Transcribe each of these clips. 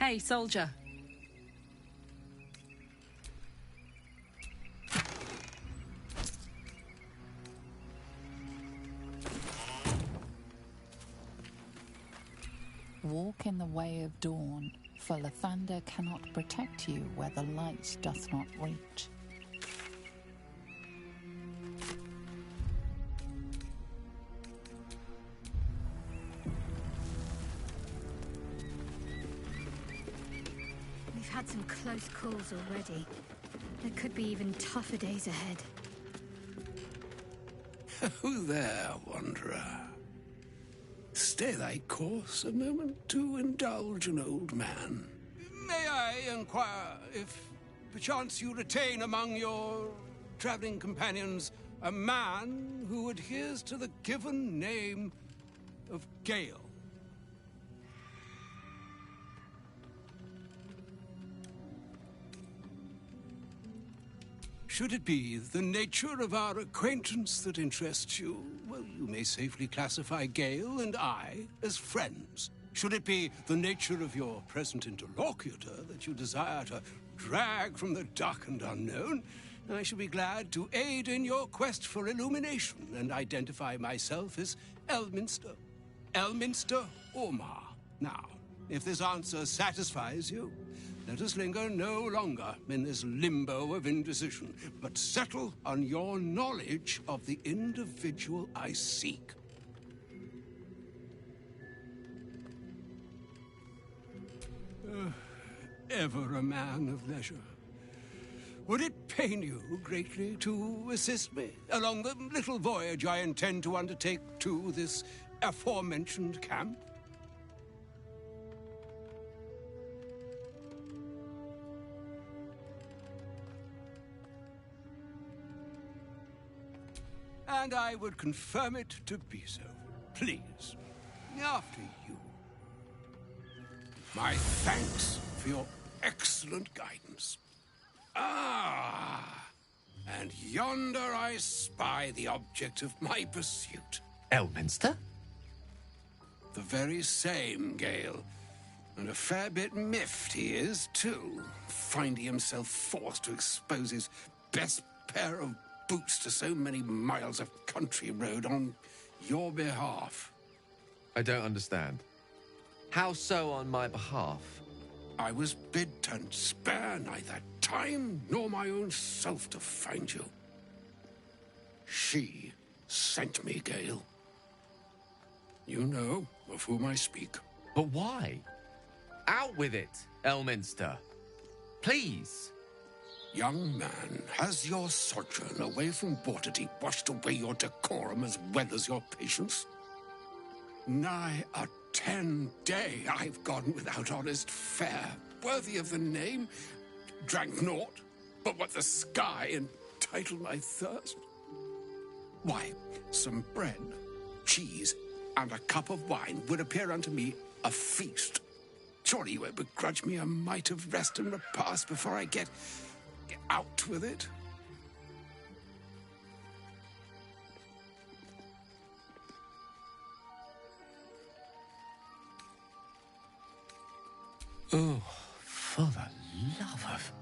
Hey, soldier. Walk in the way of dawn, for Lathander cannot protect you where the light doth not reach. We've had some close calls already. There could be even tougher days ahead. Who there, wanderer? Stay thy course a moment to indulge an old man. May I inquire if perchance you retain among your traveling companions a man who adheres to the given name of Gale? Should it be the nature of our acquaintance that interests you, well, you may safely classify Gale and I as friends. Should it be the nature of your present interlocutor that you desire to drag from the dark and unknown, I shall be glad to aid in your quest for illumination and identify myself as Elminster. Elminster Ormar. Now, if this answer satisfies you, let us linger no longer in this limbo of indecision, but settle on your knowledge of the individual I seek. Ever a man of leisure. Would it pain you greatly to assist me along the little voyage I intend to undertake to this aforementioned camp? And I would confirm it to be so. Please, after you. My thanks for your excellent guidance. Ah, and yonder I spy the object of my pursuit. Elminster? The very same, Gale. And a fair bit miffed he is, too, finding himself forced to expose his best pair of boots to so many miles of country road on your behalf. I don't understand. How so on my behalf? I was bid to spare neither time nor my own self to find you. She sent me, Gale. You know of whom I speak. But why? Out with it, Elminster. Please. Young man, has your sojourn away from Waterdeep washed away your decorum as well as your patience? Nigh a 10-day I've gone without honest fare, worthy of the name, drank naught but what the sky entitled my thirst. Why, some bread, cheese, and a cup of wine would appear unto me a feast. Surely you won't begrudge me a mite of rest and repast before I get out with it. Oh, for the love of...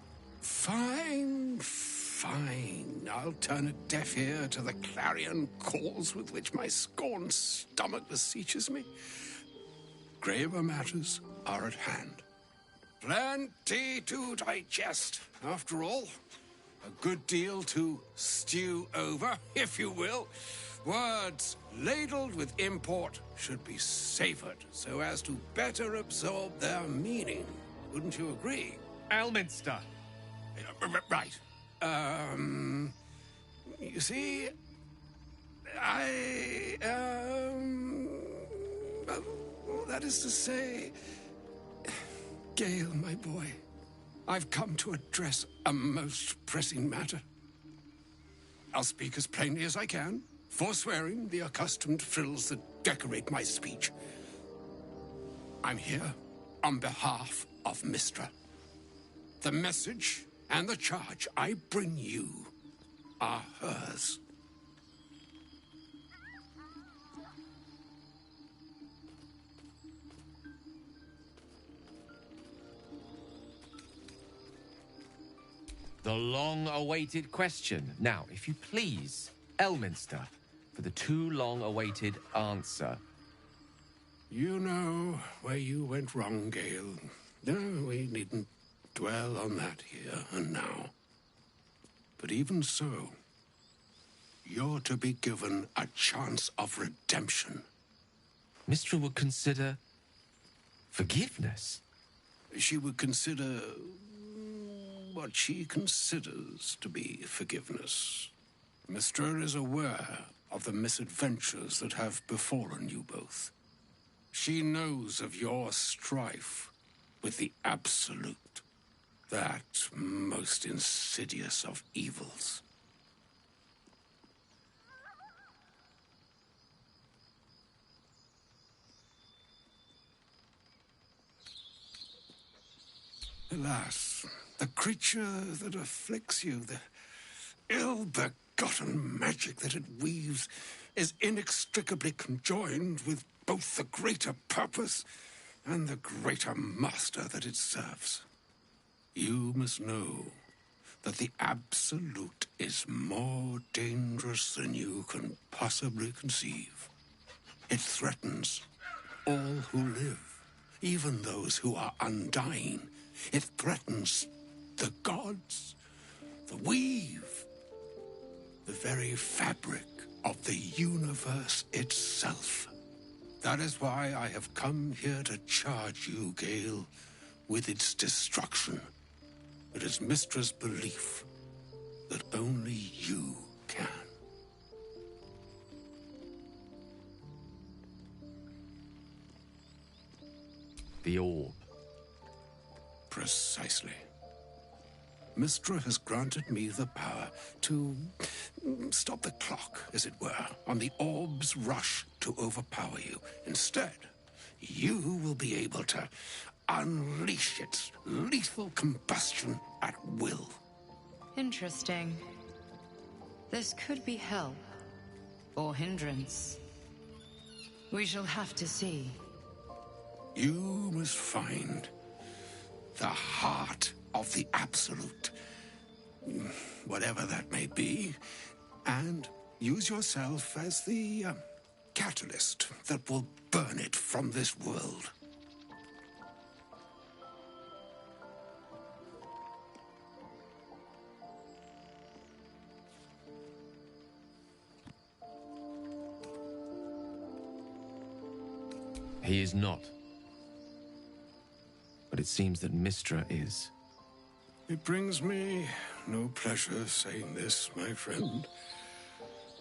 Fine, fine. I'll turn a deaf ear to the clarion calls with which my scorned stomach beseeches me. Graver matters are at hand. Plenty to digest, after all. A good deal to stew over, if you will. Words ladled with import should be savoured so as to better absorb their meaning. Wouldn't you agree? Elminster! Right. You see, that is to say, Gale, my boy, I've come to address a most pressing matter. I'll speak as plainly as I can, forswearing the accustomed frills that decorate my speech. I'm here on behalf of Mystra. The message and the charge I bring you are hers. The long-awaited question. Now, if you please, Elminster, for the too long-awaited answer. You know where you went wrong, Gale. No, we needn't dwell on that here and now. But even so, you're to be given a chance of redemption. Mystra would consider forgiveness. She would consider what she considers to be forgiveness. Mystra is aware of the misadventures that have befallen you both. She knows of your strife with the Absolute, that most insidious of evils. Alas, the creature that afflicts you, the ill-begotten magic that it weaves, is inextricably conjoined with both the greater purpose and the greater master that it serves. You must know that the Absolute is more dangerous than you can possibly conceive. It threatens all who live, even those who are undying. It threatens the gods, the weave, the very fabric of the universe itself. That is why I have come here to charge you, Gale, with its destruction. It is Mystra's belief that only you can. The orb. Precisely. Mystra has granted me the power to stop the clock, as it were, on the orb's rush to overpower you. Instead, you will be able to unleash its lethal combustion at will. Interesting. This could be help, or hindrance. We shall have to see. You must find the heart of the Absolute, whatever that may be, and use yourself as the catalyst that will burn it from this world. He is not. But it seems that Mystra is. It brings me no pleasure saying this, my friend.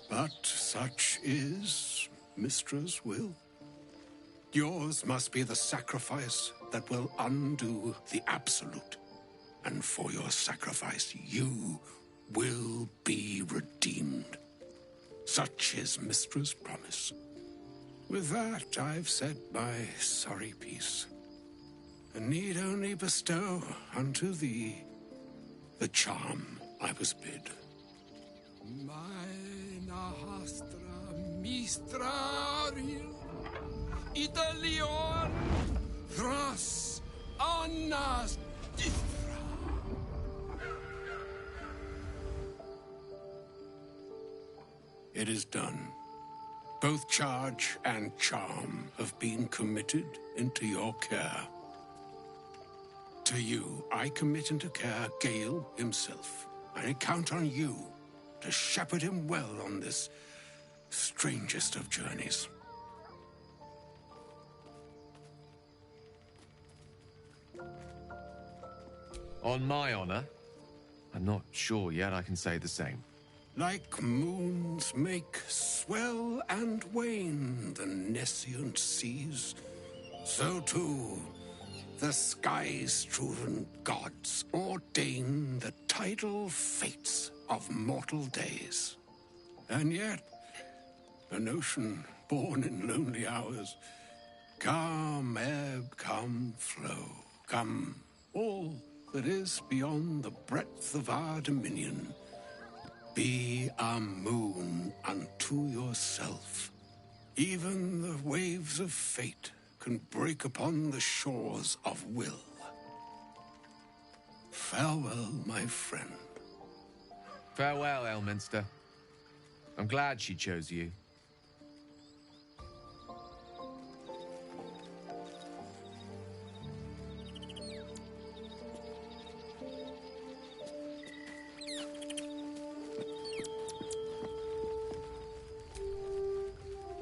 But such is Mystra's will. Yours must be the sacrifice that will undo the Absolute. And for your sacrifice, you will be redeemed. Such is Mystra's promise. With that, I've said my sorry piece, and need only bestow unto thee the charm I was bid. Maena hastra mistraril Italion thras annas dithra. It is done. Both charge and charm have been committed into your care. To you, I commit into care Gale himself. I count on you to shepherd him well on this strangest of journeys. On my honor, I'm not sure yet I can say the same. Like moons make swell and wane the nescient seas, so too the sky-strewn gods ordain the tidal fates of mortal days. And yet, an ocean born in lonely hours, come ebb, come flow, come all that is beyond the breadth of our dominion. Be a moon unto yourself. Even the waves of fate can break upon the shores of will. Farewell, my friend. Farewell, Elminster. I'm glad she chose you.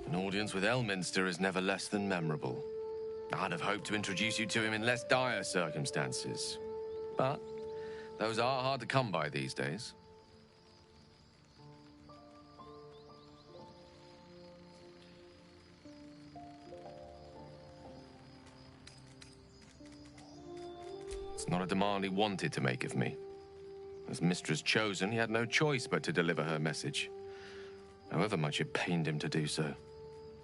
An audience with Elminster is never less than memorable. I'd have hoped to introduce you to him in less dire circumstances. But those are hard to come by these days. It's not a demand he wanted to make of me. As Mistress chosen, he had no choice but to deliver her message, however much it pained him to do so.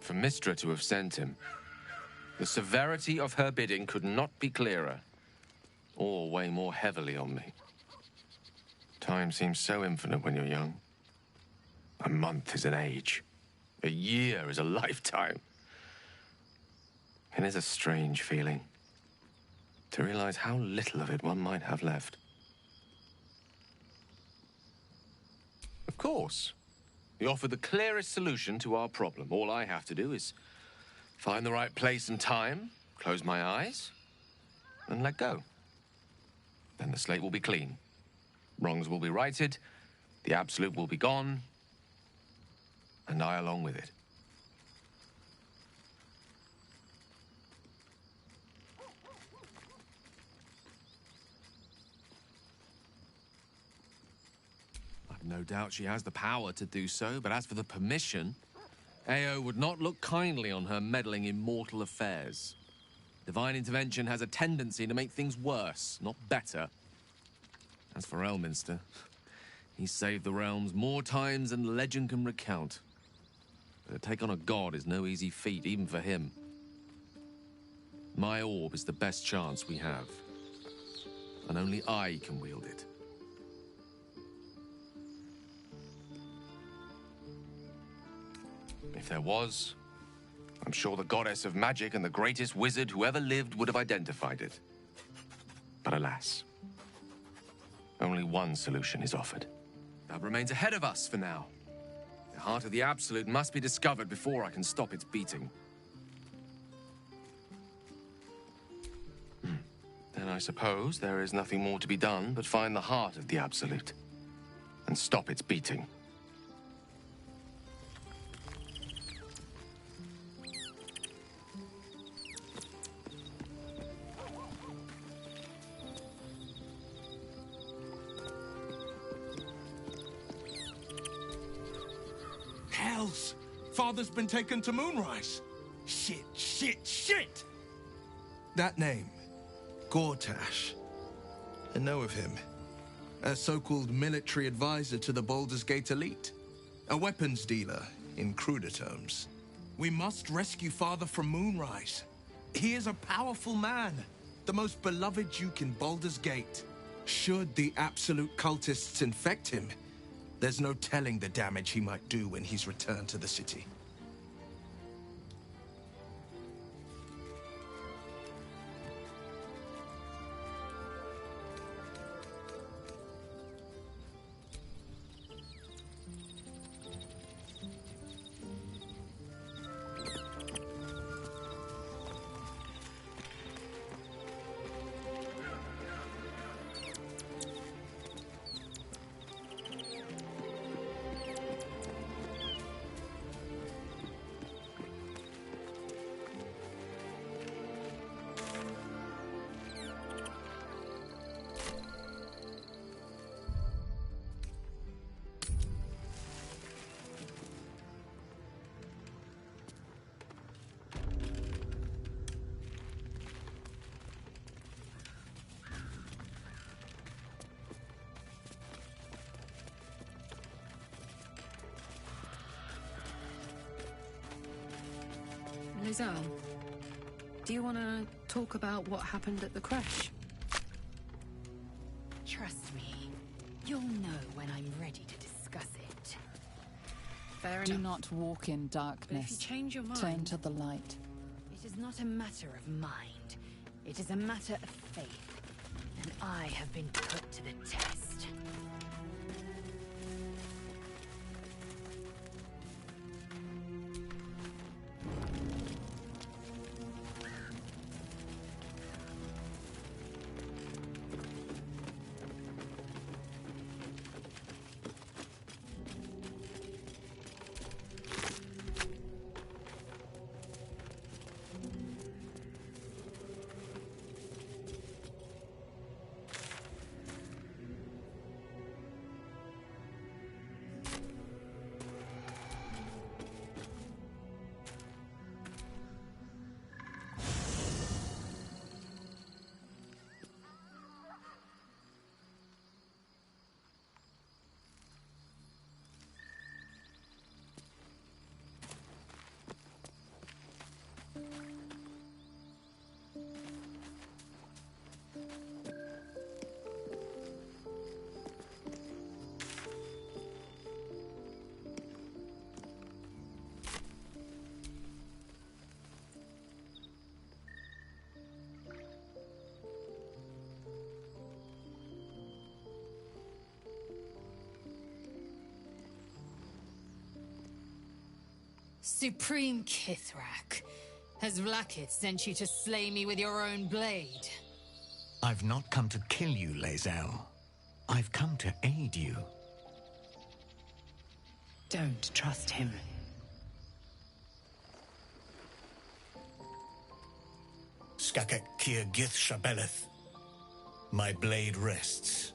For Mystra to have sent him, the severity of her bidding could not be clearer, or weigh more heavily on me. Time seems so infinite when you're young. A month is an age. A year is a lifetime. It is a strange feeling to realize how little of it one might have left. Of course, you offer the clearest solution to our problem. All I have to do is find the right place and time, close my eyes, and let go. Then the slate will be clean. Wrongs will be righted, the Absolute will be gone, and I along with it. I've no doubt she has the power to do so, but as for the permission, Ao would not look kindly on her meddling in mortal affairs. Divine intervention has a tendency to make things worse, not better. As for Elminster, he saved the realms more times than legend can recount. But to take on a god is no easy feat, even for him. My orb is the best chance we have, and only I can wield it. If there was, I'm sure the goddess of magic and the greatest wizard who ever lived would have identified it. But alas, only one solution is offered. That remains ahead of us for now. The heart of the Absolute must be discovered before I can stop its beating. Then I suppose there is nothing more to be done but find the heart of the Absolute and stop its beating. Hells! Father's been taken to Moonrise. Shit! That name, Gortash. I know of him. A so-called military advisor to the Baldur's Gate elite. A weapons dealer, in cruder terms. We must rescue Father from Moonrise. He is a powerful man. The most beloved duke in Baldur's Gate. Should the Absolute cultists infect him, there's no telling the damage he might do when he's returned to the city. Lae'zel, do you want to talk about what happened at the crash? Trust me, you'll know when I'm ready to discuss it. Fair Do enough. not walk in But if darkness. you change your mind... Turn to the light. It is not a matter of mind. It is a matter of faith. And I have been put to the test. Supreme Kithrak, has Vlaakith sent you to slay me with your own blade? I've not come to kill you, Lae'zel. I've come to aid you. Don't trust him. Skakek Kier Gith Shabeleth. My blade rests.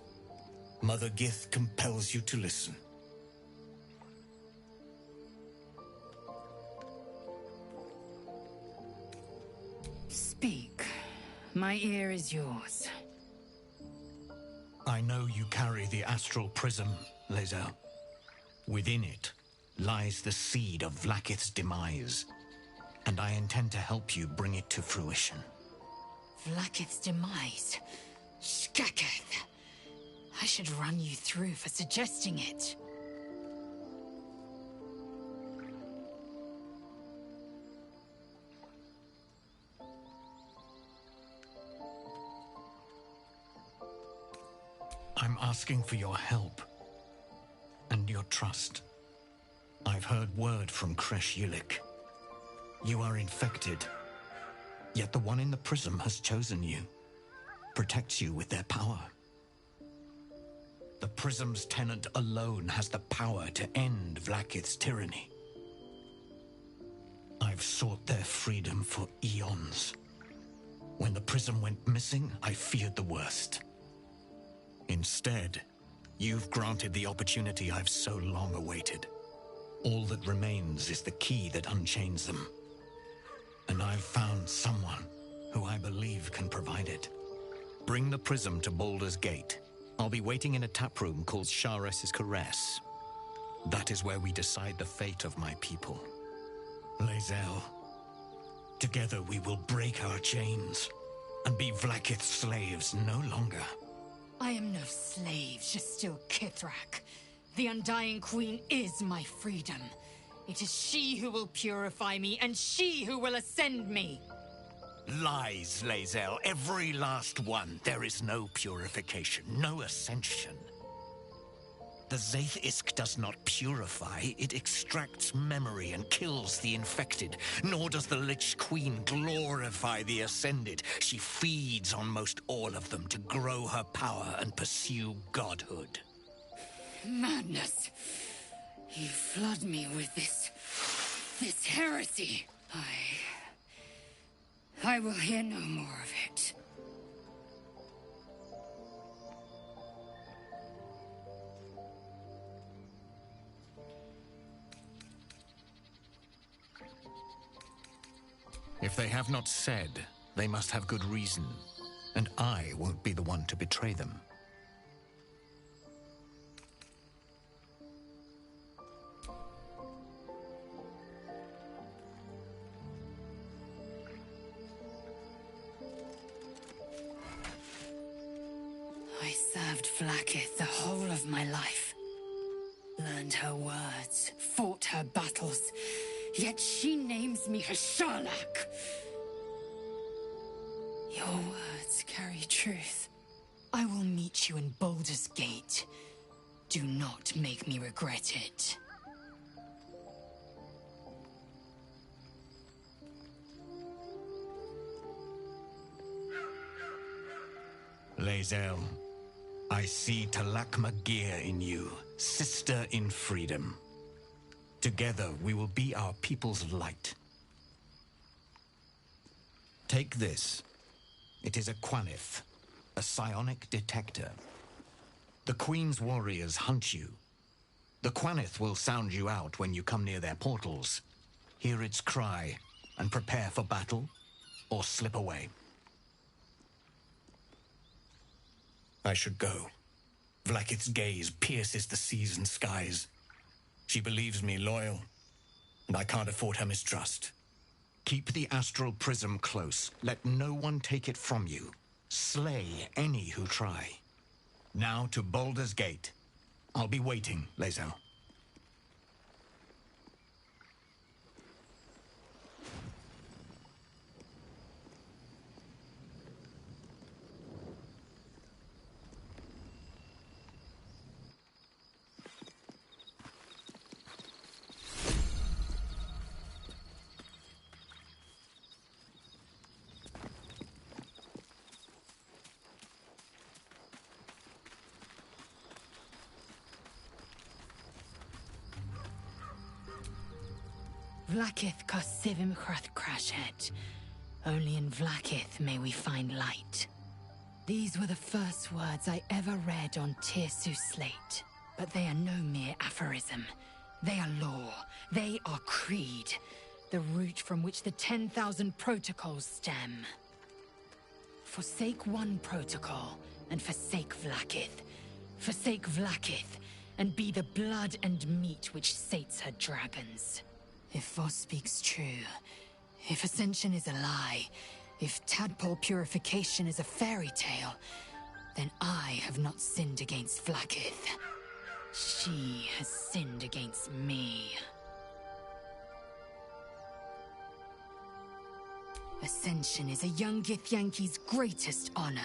Mother Gith compels you to listen. Speak. My ear is yours. I know you carry the astral prism, Lae'zel. Within it lies the seed of Vlaakith's demise, and I intend to help you bring it to fruition. Vlaakith's demise? Skaketh! I should run you through for suggesting it. I'm asking for your help and your trust. I've heard word from Kresh Yulik. You are infected, yet the one in the prism has chosen you, protects you with their power. The prism's tenant alone has the power to end Vlaakith's tyranny. I've sought their freedom for eons. When the prism went missing, I feared the worst. Instead, you've granted the opportunity I've so long awaited. All that remains is the key that unchains them. And I've found someone who I believe can provide it. Bring the prism to Baldur's Gate. I'll be waiting in a taproom called Sharess's Caress. That is where we decide the fate of my people. Lae'zel, together we will break our chains and be Vlaakith's slaves no longer. I am no slave, just still Kithrak. The Undying Queen is my freedom. It is she who will purify me, and she who will ascend me. Lies, Lae'zel, every last one. There is no purification, no ascension. The Zaith Isk does not purify, it extracts memory and kills the infected. Nor does the Lich Queen glorify the ascended. She feeds on most all of them to grow her power and pursue godhood. Madness! You flood me with this heresy. I will hear no more of it. If they have not said, they must have good reason, and I won't be the one to betray them. I served Vlaakith the whole of my life. Learned her words, fought her battles, yet she names me her Sharlak. Your words carry truth. I will meet you in Baldur's Gate. Do not make me regret it. Lae'zel, I see Talak Magir in you, sister in freedom. Together, we will be our people's light. Take this. It is a Quanith, a psionic detector. The Queen's warriors hunt you. The Quanith will sound you out when you come near their portals. Hear its cry and prepare for battle, or slip away. I should go. Vlaakith's gaze pierces the seas and skies. She believes me loyal, and I can't afford her mistrust. Keep the astral prism close. Let no one take it from you. Slay any who try. Now to Baldur's Gate. I'll be waiting, Lae'zel. Vlaakith Karsivim Hrath Crashhead. Only in Vlaakith may we find light. These were the first words I ever read on Tirsu slate. But they are no mere aphorism. They are law. They are creed. The root from which the 10,000 protocols stem. Forsake one protocol, and forsake Vlaakith. Forsake Vlaakith, and be the blood and meat which sates her dragons. If Voss speaks true, if Ascension is a lie, if tadpole purification is a fairy tale, then I have not sinned against Vlaakith. She has sinned against me. Ascension is a young Githyanki's greatest honor.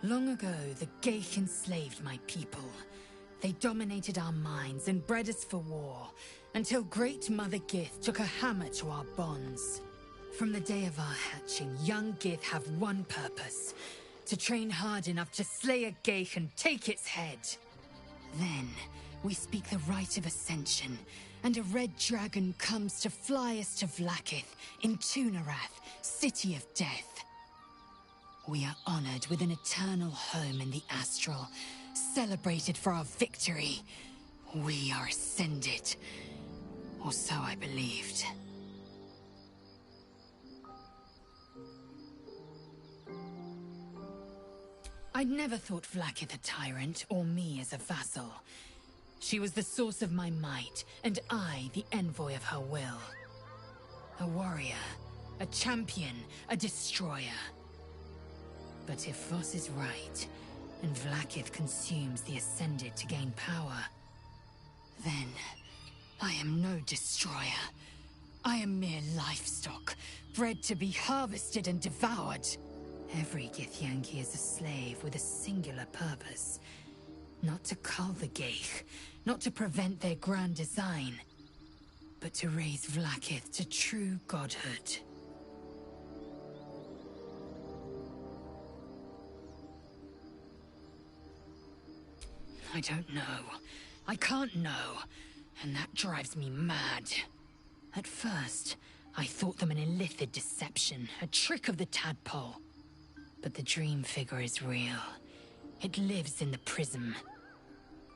Long ago, the Geich enslaved my people. They dominated our minds and bred us for war, until Great Mother Gith took a hammer to our bonds. From the day of our hatching, young Gith have one purpose: to train hard enough to slay a Geich and take its head. Then, we speak the rite of Ascension, and a red dragon comes to fly us to Vlaakith, in Tunarath, City of Death. We are honored with an eternal home in the Astral, celebrated for our victory. We are ascended. Or so I believed. I'd never thought Vlaakith a tyrant, or me as a vassal. She was the source of my might, and I the envoy of her will. A warrior, a champion, a destroyer. But if Voss is right, and Vlaakith consumes the Ascended to gain power, then I am no destroyer. I am mere livestock, bred to be harvested and devoured. Every Githyanki is a slave with a singular purpose. Not to cull the Geich, not to prevent their grand design, but to raise Vlaakith to true godhood. I don't know. I can't know. And that drives me mad. At first, I thought them an illithid deception, a trick of the tadpole. But the dream figure is real. It lives in the prism.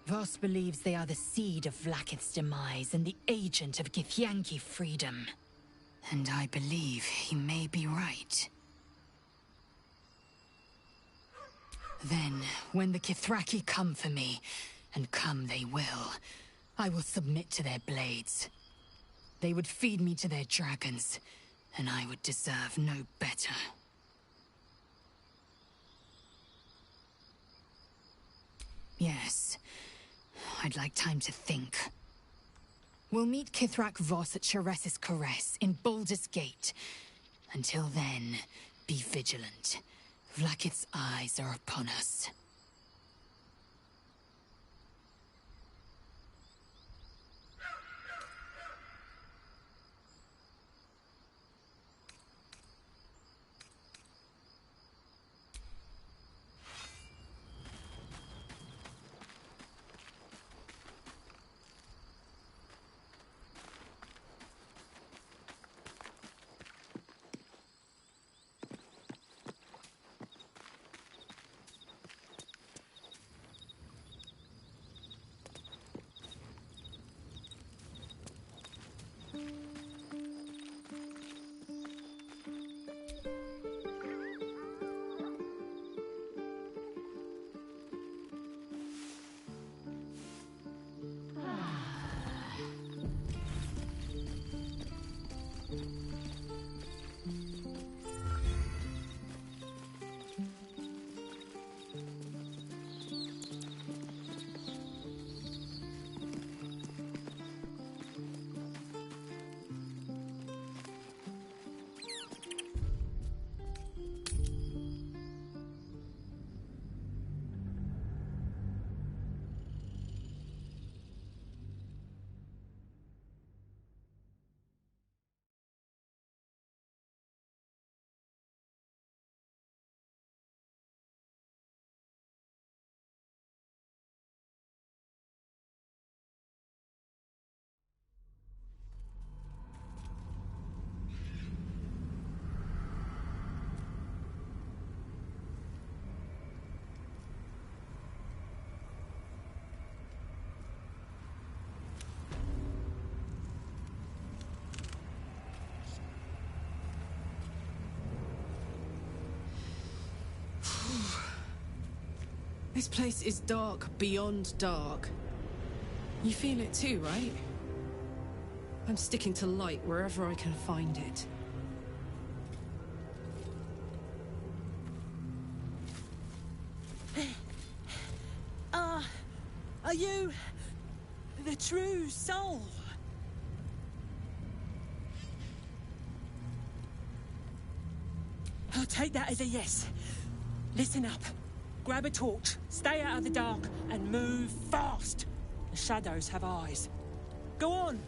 Voss believes they are the seed of Vlaakith's demise and the agent of Githyanki freedom. And I believe he may be right. Then, when the Kithraki come for me, and come they will, I will submit to their blades. They would feed me to their dragons, and I would deserve no better. Yes, I'd like time to think. We'll meet Kithrak Voss at Sheres's Caress in Baldur's Gate. Until then, be vigilant. Vlaakith's eyes are upon us. This place is dark beyond dark. You feel it too, right? I'm sticking to light wherever I can find it. Are you the true soul? I'll take that as a yes. Listen up. Grab a torch, stay out of the dark, and move fast. The shadows have eyes. Go on!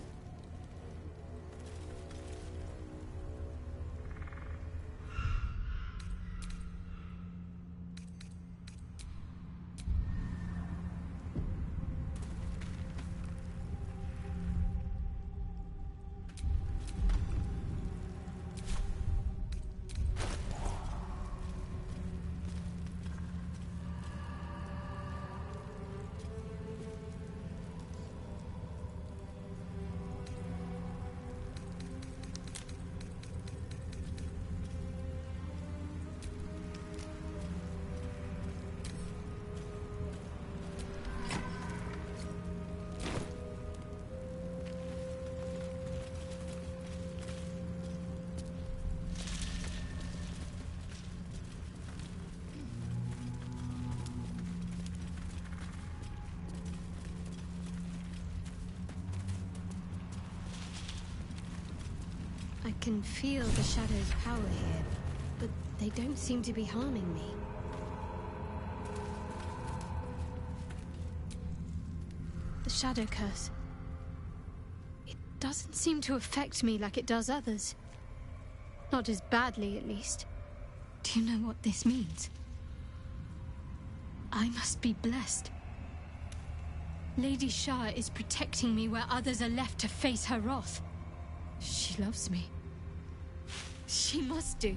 I can feel the Shadow's power here, but they don't seem to be harming me. The Shadow Curse. It doesn't seem to affect me like it does others. Not as badly, at least. Do you know what this means? I must be blessed. Lady Shah is protecting me where others are left to face her wrath. She loves me. She must do.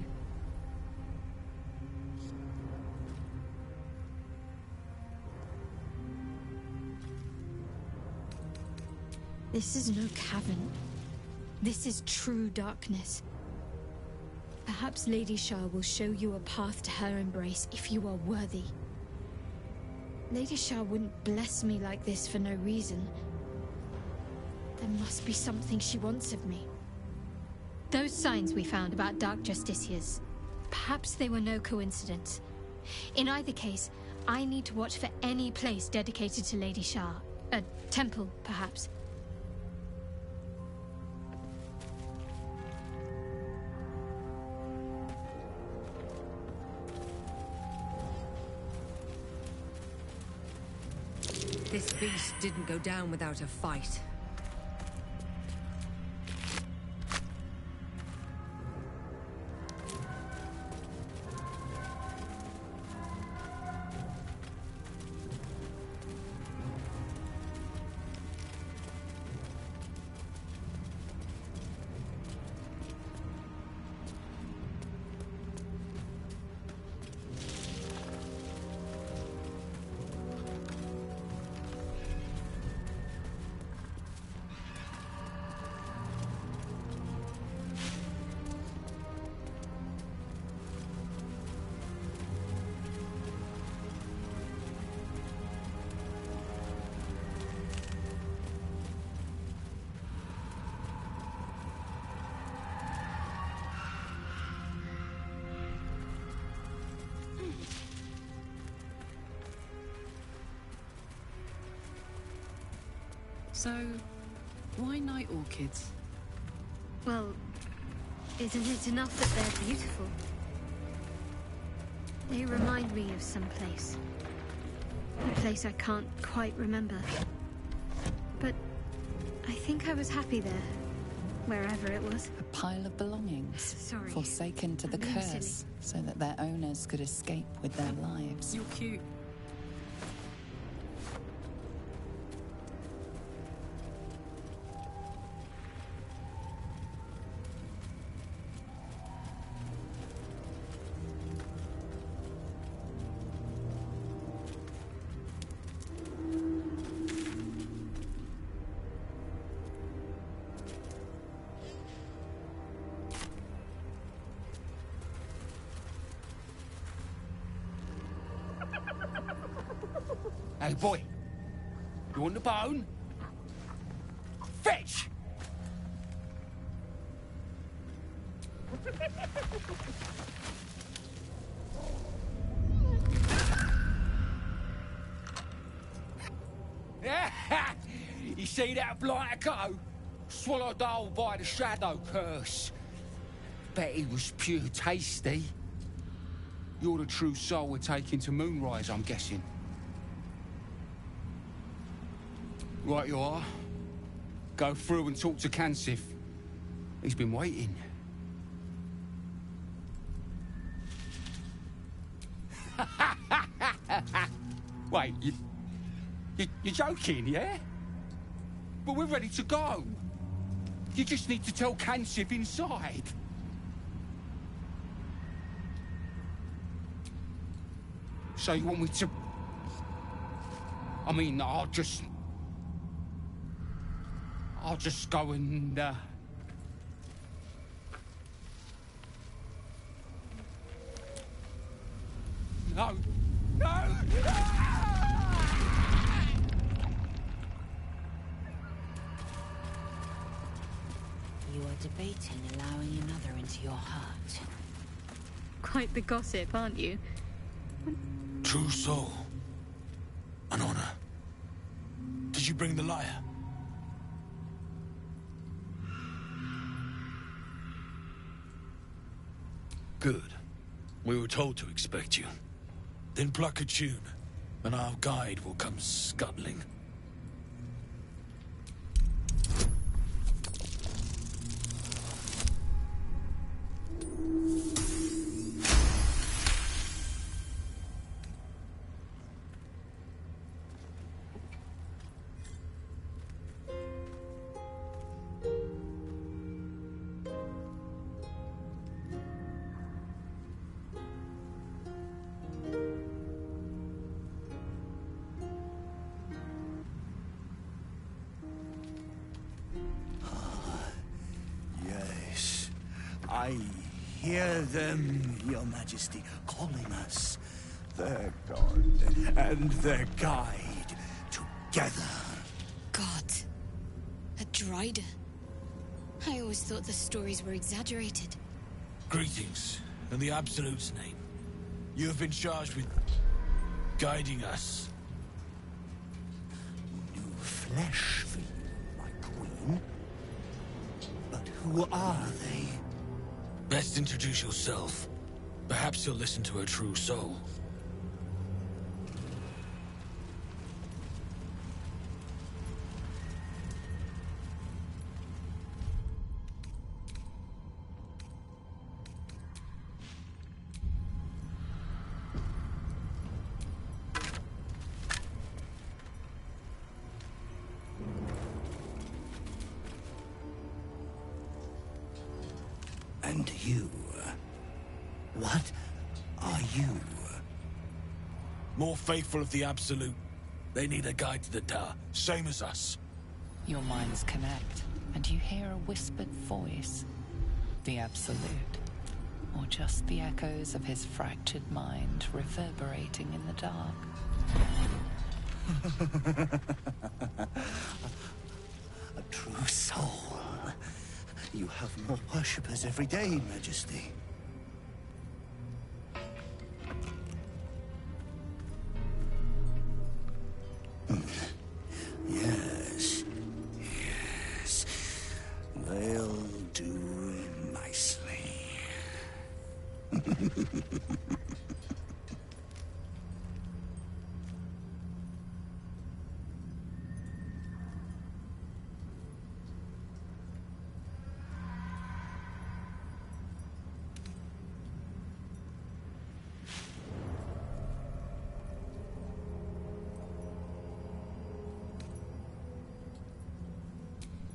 This is no cavern. This is true darkness. Perhaps Lady Shah will show you a path to her embrace if you are worthy. Lady Shah wouldn't bless me like this for no reason. There must be something she wants of me. Those signs we found about Dark Justiciars, perhaps they were no coincidence. In either case, I need to watch for any place dedicated to Lady Shah. A temple, perhaps. This beast didn't go down without a fight. So, why night orchids? Well, isn't it enough that they're beautiful? They remind me of some place. A place I can't quite remember. But I think I was happy there, wherever it was. A pile of belongings, Sorry. forsaken to the I'm being curse, silly. so that their owners could escape with their lives. You're cute. Hey, boy. You want the bone? Fetch! You see that blighter go? Swallowed whole by the shadow curse. Bet he was pure tasty. You're the true soul we're taking to Moonrise, I'm guessing. Right you are. Go through and talk to Kansif. He's been waiting. Wait, you're joking, yeah? But we're ready to go. You just need to tell Kansif inside. So you want me to... I mean, I'll just go and, No! No! You are debating allowing another into your heart. Quite the gossip, aren't you? True soul. An honor. Did you bring the lyre? Good. We were told to expect you. Then pluck a tune, and our guide will come scuttling. I hear them, Your Majesty, calling us, their god and their guide, together. God. A Drider. I always thought the stories were exaggerated. Greetings, in the Absolute's name. You have been charged with guiding us. New flesh for you, my queen. But who are they? Best introduce yourself. Perhaps you'll listen to a true soul. And you? What are you? More faithful of the Absolute. They need a guide to the tower, same as us. Your minds connect, and you hear a whispered voice. The Absolute. Or just the echoes of his fractured mind reverberating in the dark. A true soul. You have more worshippers every day, Majesty. Yes. Yes. They'll do nicely.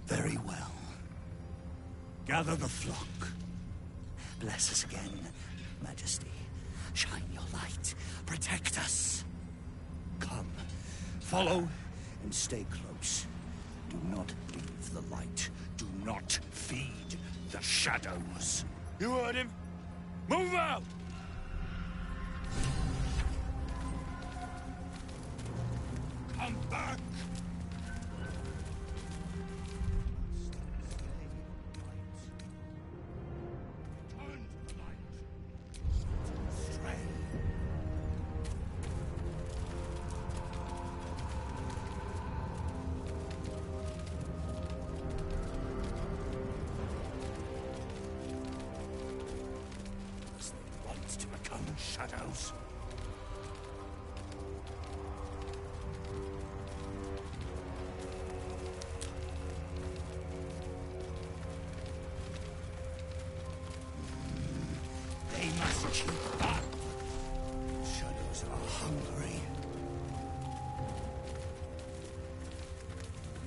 Very well. Gather the flock. Bless us again, Majesty. Shine your light. Protect us. Come. Follow and stay close. Do not leave the light. Do not feed the shadows. You heard him. Move out! shadows. They must keep up. Shadows are hungry.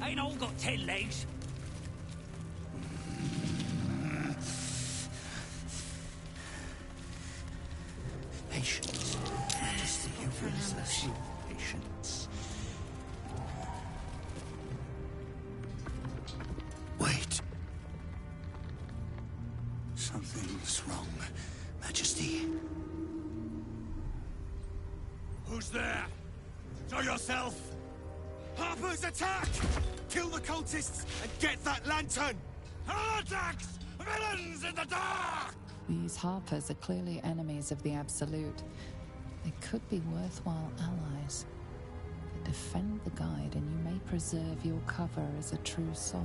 Ain't all got 10 legs. Patience. Majesty, you wills us patience. Wait. Something's wrong, Majesty. Who's there? Show yourself! Harper's attack! Kill the cultists and get that lantern! Heretics! Villains in the dark! These Harpers are clearly enemies of the Absolute. They could be worthwhile allies. But defend the Guide and you may preserve your cover as a true soul.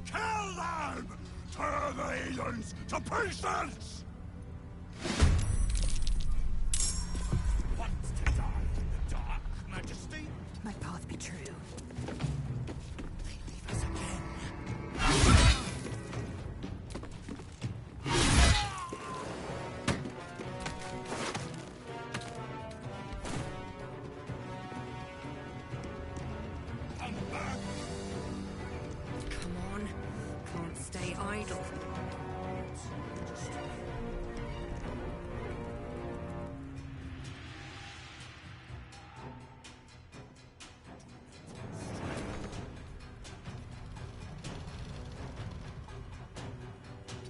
Kill them! Turn the heathens to pieces! Want to die in the dark, Majesty? My path be true. They leave us again. Come back! Come on. Can't stay idle.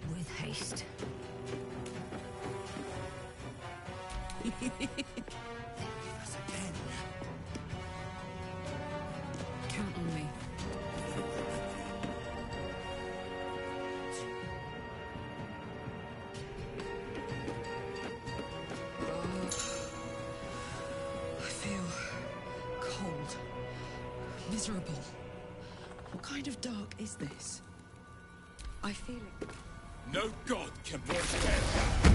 With haste. They leave us again. Count on me. I feel cold, miserable. What kind of dark is this? I feel it. No god can bring death down!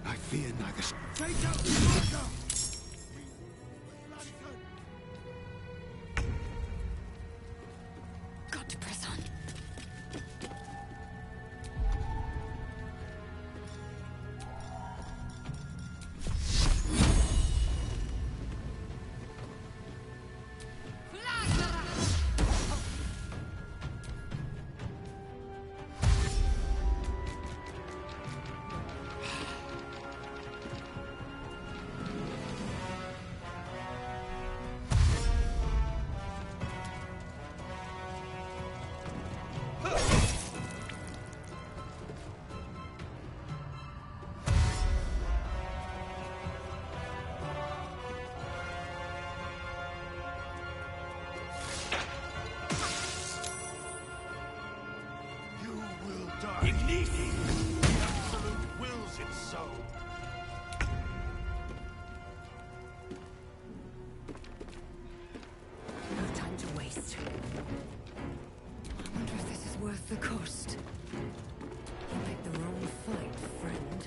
I fear neither. Take out the marker! Got to press on. You will die. Ignition! The Absolute wills it so. No time to waste. I wonder if this is worth the cost. You picked the wrong fight, friend.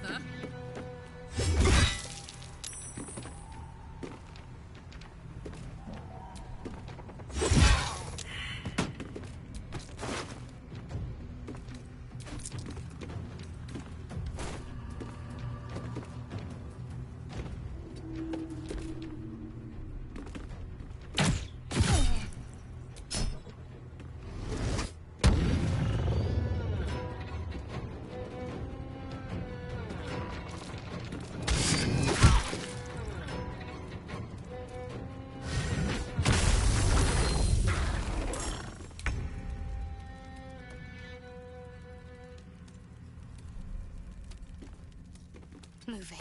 Huh? Moving.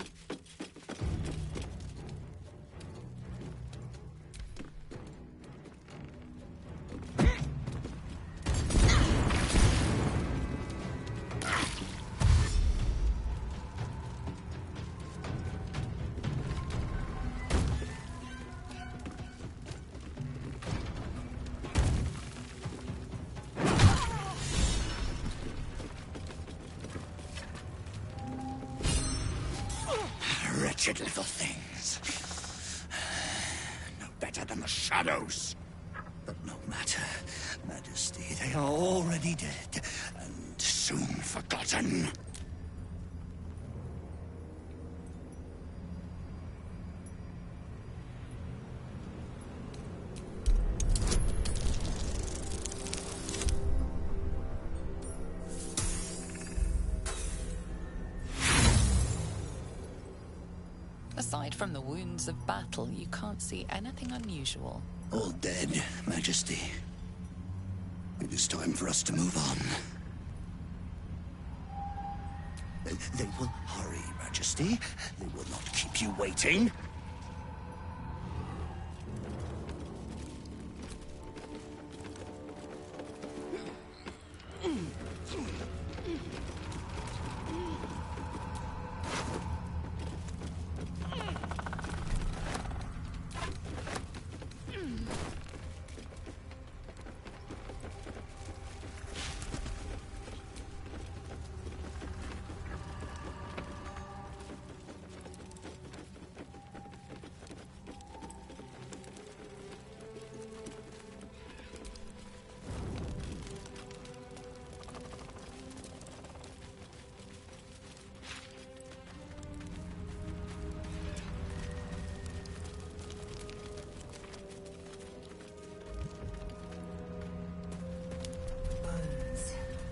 Wretched little things. No better than the shadows. But no matter, Majesty, they are already dead, and soon forgotten. Aside from the wounds of battle, you can't see anything unusual. All dead, Majesty. It is time for us to move on. They will hurry, Majesty. They will not keep you waiting.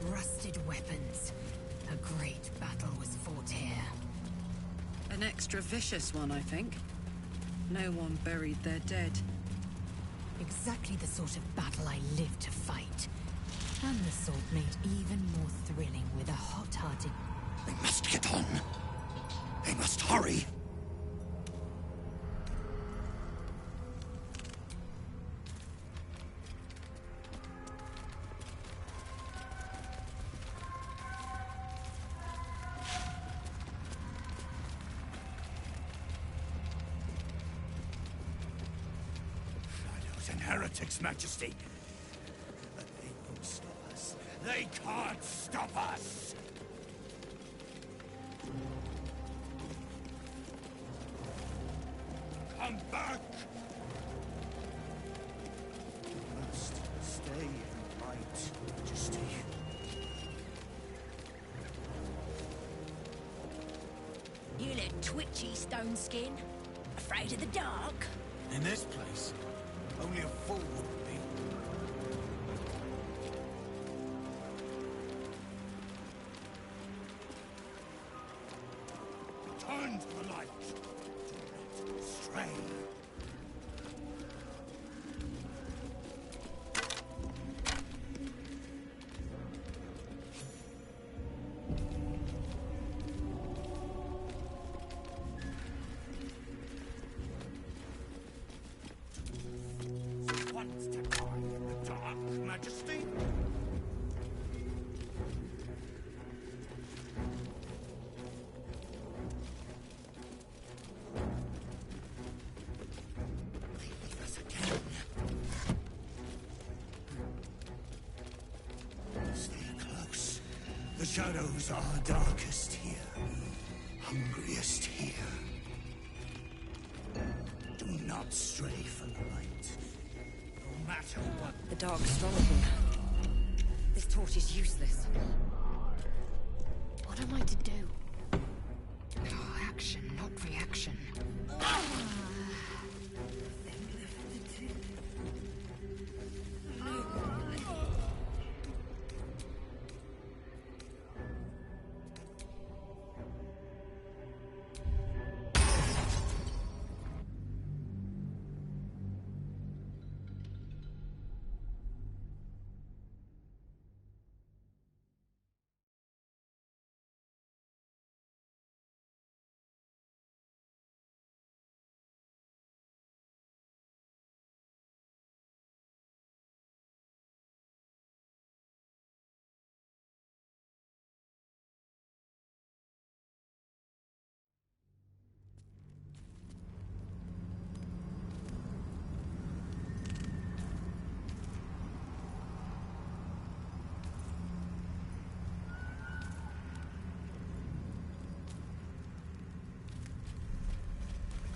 Rusted weapons. A great battle was fought here. An extra vicious one, I think. No one buried their dead. Exactly the sort of battle I live to fight. And the sort made even more thrilling with a hot-hearted... They must get on. They must hurry. And heretics, Majesty. But they won't stop us. They can't stop us! Come back! You must stay and fight, Majesty. You look twitchy, Stone Skin. Afraid of the dark? In this place, only a fool would be. Turn to the light. Do not stray. Once to die in the dark, Majesty. Leave us again. Stay close. The shadows are darkest here. hungriest here. Do not stray from the light, no matter what. The dark's strong here. This torch is useless. What am I to do? Action, not reaction.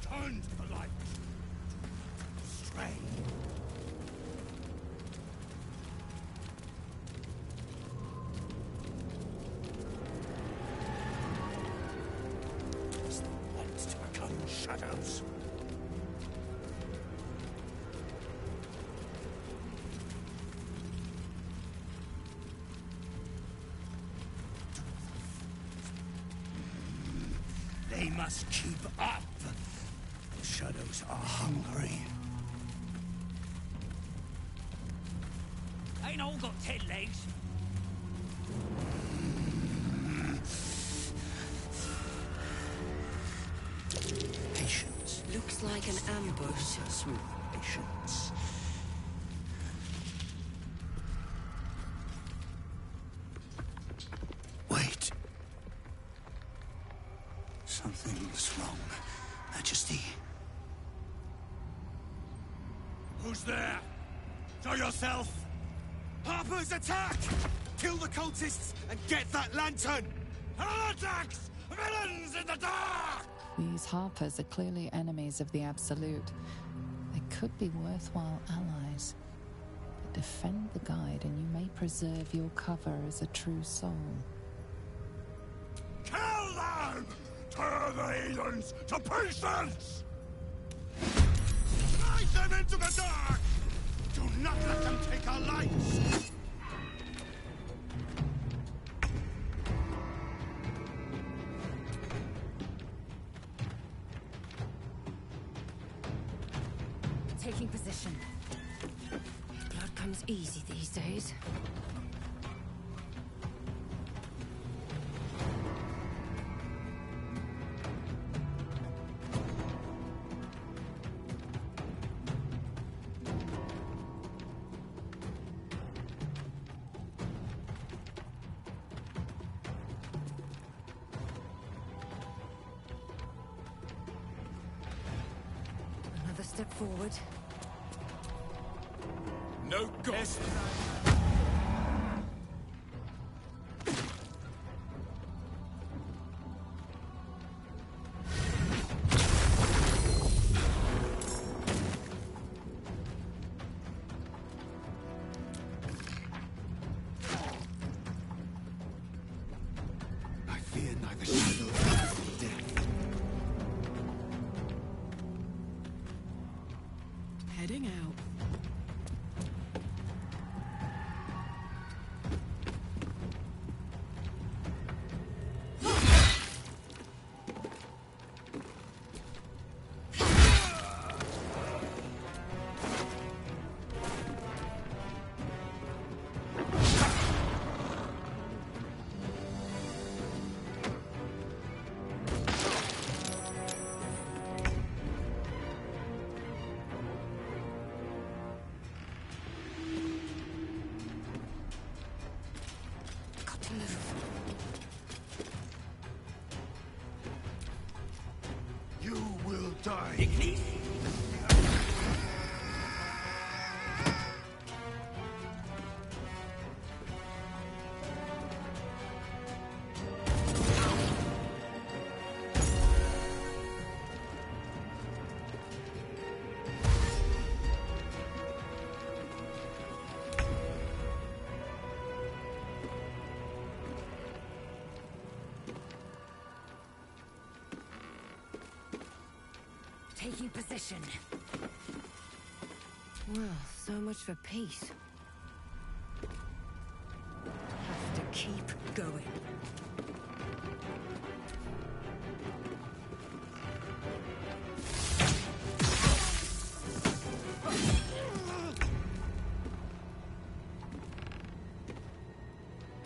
Turn to the light. Stray. Is the want to become shadows? They must keep up. The shadows are hungry. Ain't all got 10 legs. Patience. Looks like an ambush. With patience. Wait. Something's wrong, Majesty. Who's there? Show yourself! Harper's attack! Kill the cultists and get that lantern! Heretics! Villains in the dark! These Harpers are clearly enemies of the Absolute. They could be worthwhile allies. But defend the Guide and you may preserve your cover as a true soul. Kill them! Turn the heathens to pieces! Drive them into the dark! Do not let them take our lives! Taking position. Blood comes easy these days. Another step forward. No ghost! I fear neither shadow nor death. Heading out. You will die. taking position. Well, so much for peace. Have to keep going.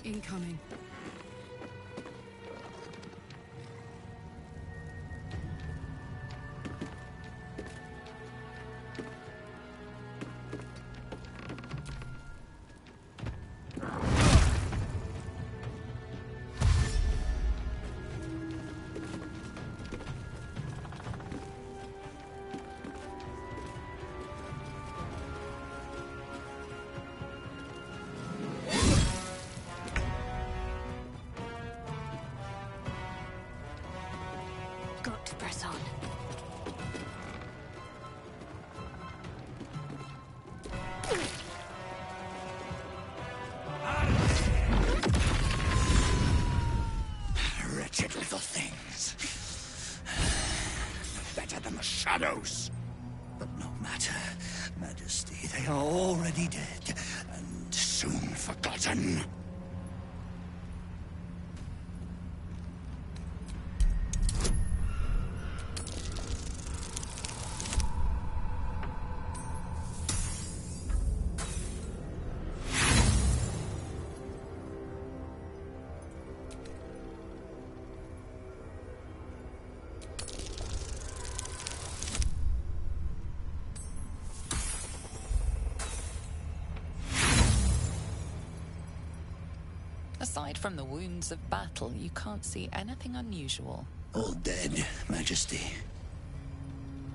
Incoming. Got to press on. Wretched little things. Better than the shadows. But no matter, Majesty, they are already dead, and soon forgotten. Aside from the wounds of battle, you can't see anything unusual. All dead, Majesty.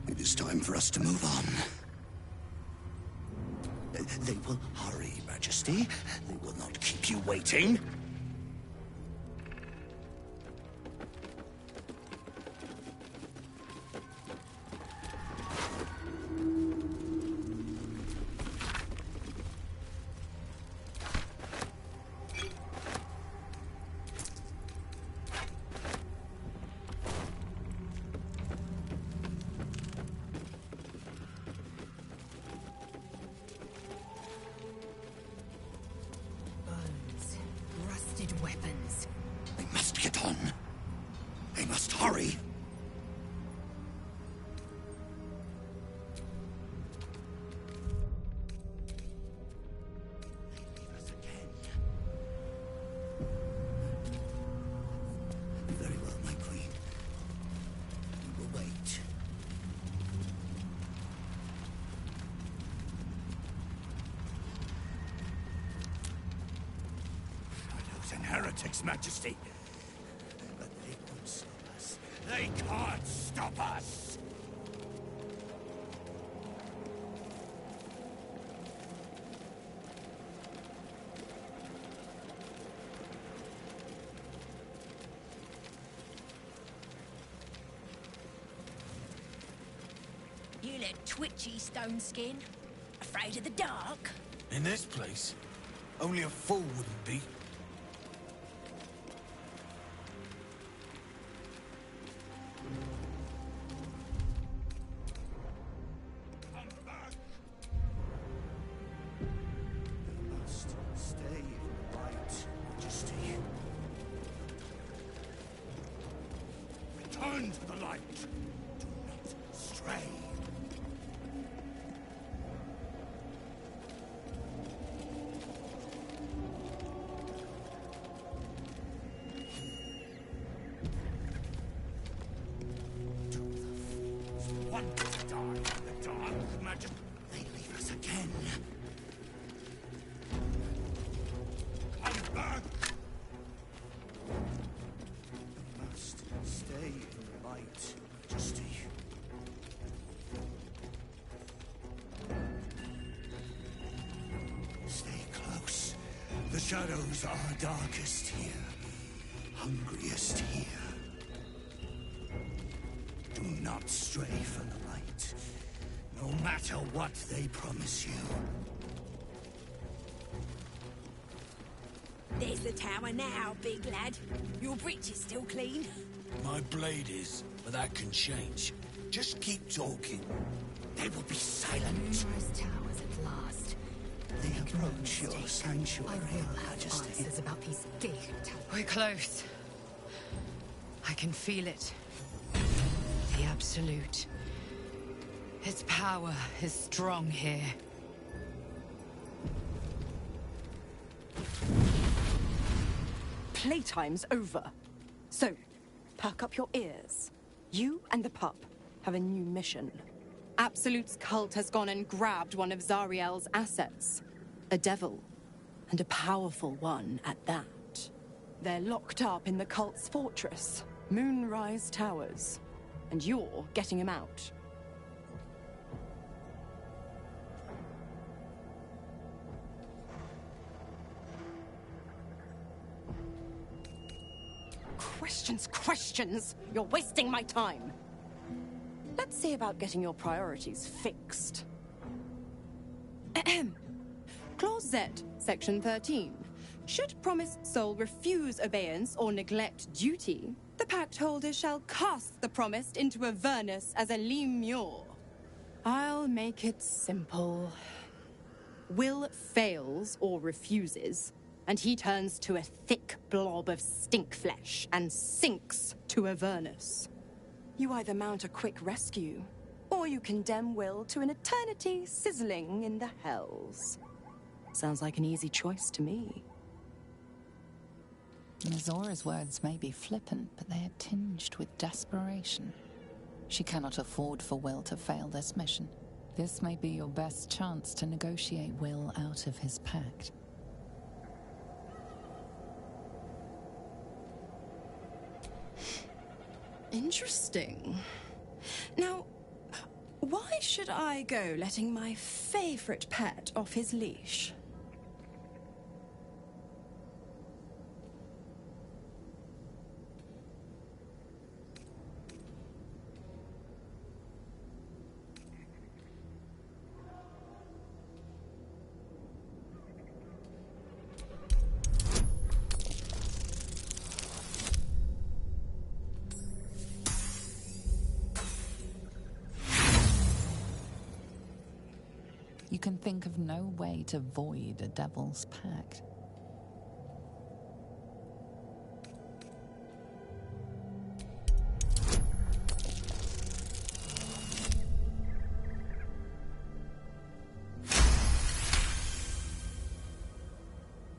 It is time for us to move on. They will hurry, Majesty. They will not keep you waiting. Weapons. They must get on. They must hurry. Very well, my queen. We will wait. And heretics, Majesty. But they won't stop us. They can't stop us! You look twitchy, Stone Skin. Afraid of the dark? In this place, only a fool wouldn't be. Return to the light. Do not stray. Do the fools want to die in the dark, Majesty? They leave us again. Come back! Stay in the light, Majesty. Stay close. The shadows are darkest here, hungriest here. Do not stray from the light, no matter what they promise you. There's the tower now, big lad. Your breech is still clean. My blade is, but that can change. Just keep talking. They will be silent. Moonrise Towers at last. They approach your sanctuary, Majesty. Answers about these Geich towers. We're close. I can feel it. The Absolute. Its power is strong here. Playtime's over. So, perk up your ears. You and the pup have a new mission. Absolute's cult has gone and grabbed one of Zariel's assets. A devil. And a powerful one at that. They're locked up in the cult's fortress, Moonrise Towers. And you're getting him out. Questions! You're wasting my time! Let's see about getting your priorities fixed. Ahem. Clause Z, Section 13. Should promised soul refuse obeyance or neglect duty, the pact holder shall cast the promised into Avernus as a lemure. I'll make it simple. Will fails or refuses, and he turns to a thick blob of stink flesh and sinks to Avernus. You either mount a quick rescue, or you condemn Will to an eternity sizzling in the hells. Sounds like an easy choice to me. Zora's words may be flippant, but they are tinged with desperation. She cannot afford for Will to fail this mission. This may be your best chance to negotiate Will out of his pact. Interesting. Now, why should I go letting my favorite pet off his leash? You can think of no way to void a devil's pact.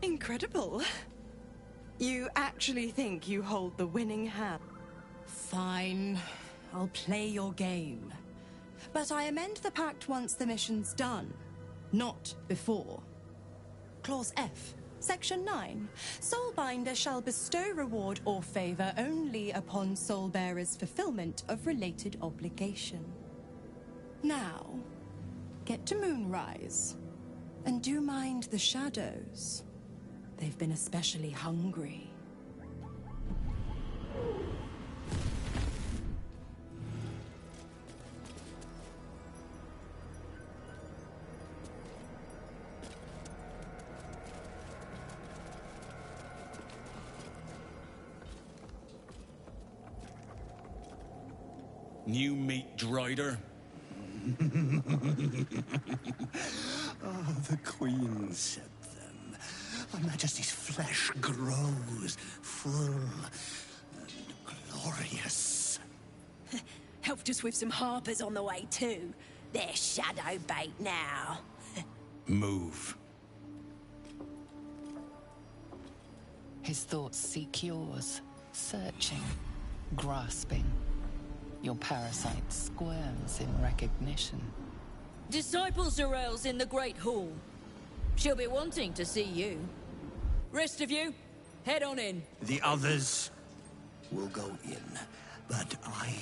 Incredible. You actually think you hold the winning hand? Fine. I'll play your game. But I amend the pact once the mission's done. Not before. Clause F, Section 9. Soulbinder shall bestow reward or favor only upon soulbearer's fulfillment of related obligation. Now, get to Moonrise. And do mind the shadows. They've been especially hungry. New meat, Drider? Oh, the Queen said them. Her Majesty's flesh grows full and glorious. Helped us with some harpers on the way too. They're shadow bait now. Move. His thoughts seek yours, searching, grasping. Your parasite squirms in recognition. Disciple Zarel's in the Great Hall. She'll be wanting to see you. Rest of you, head on in. The others will go in, but I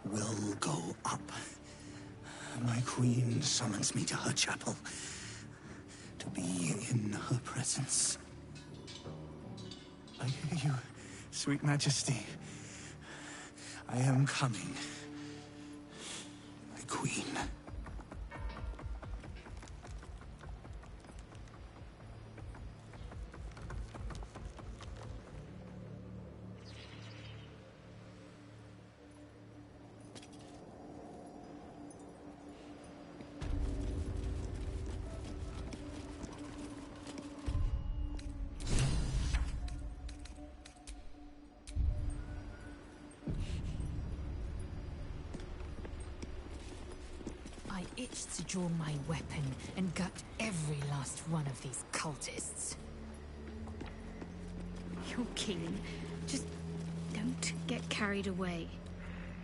will go up. My Queen summons me to her chapel to be in her presence. I hear you, sweet Majesty. I am coming, my Queen. itched to draw my weapon and gut every last one of these cultists. You're keen. Just don't get carried away.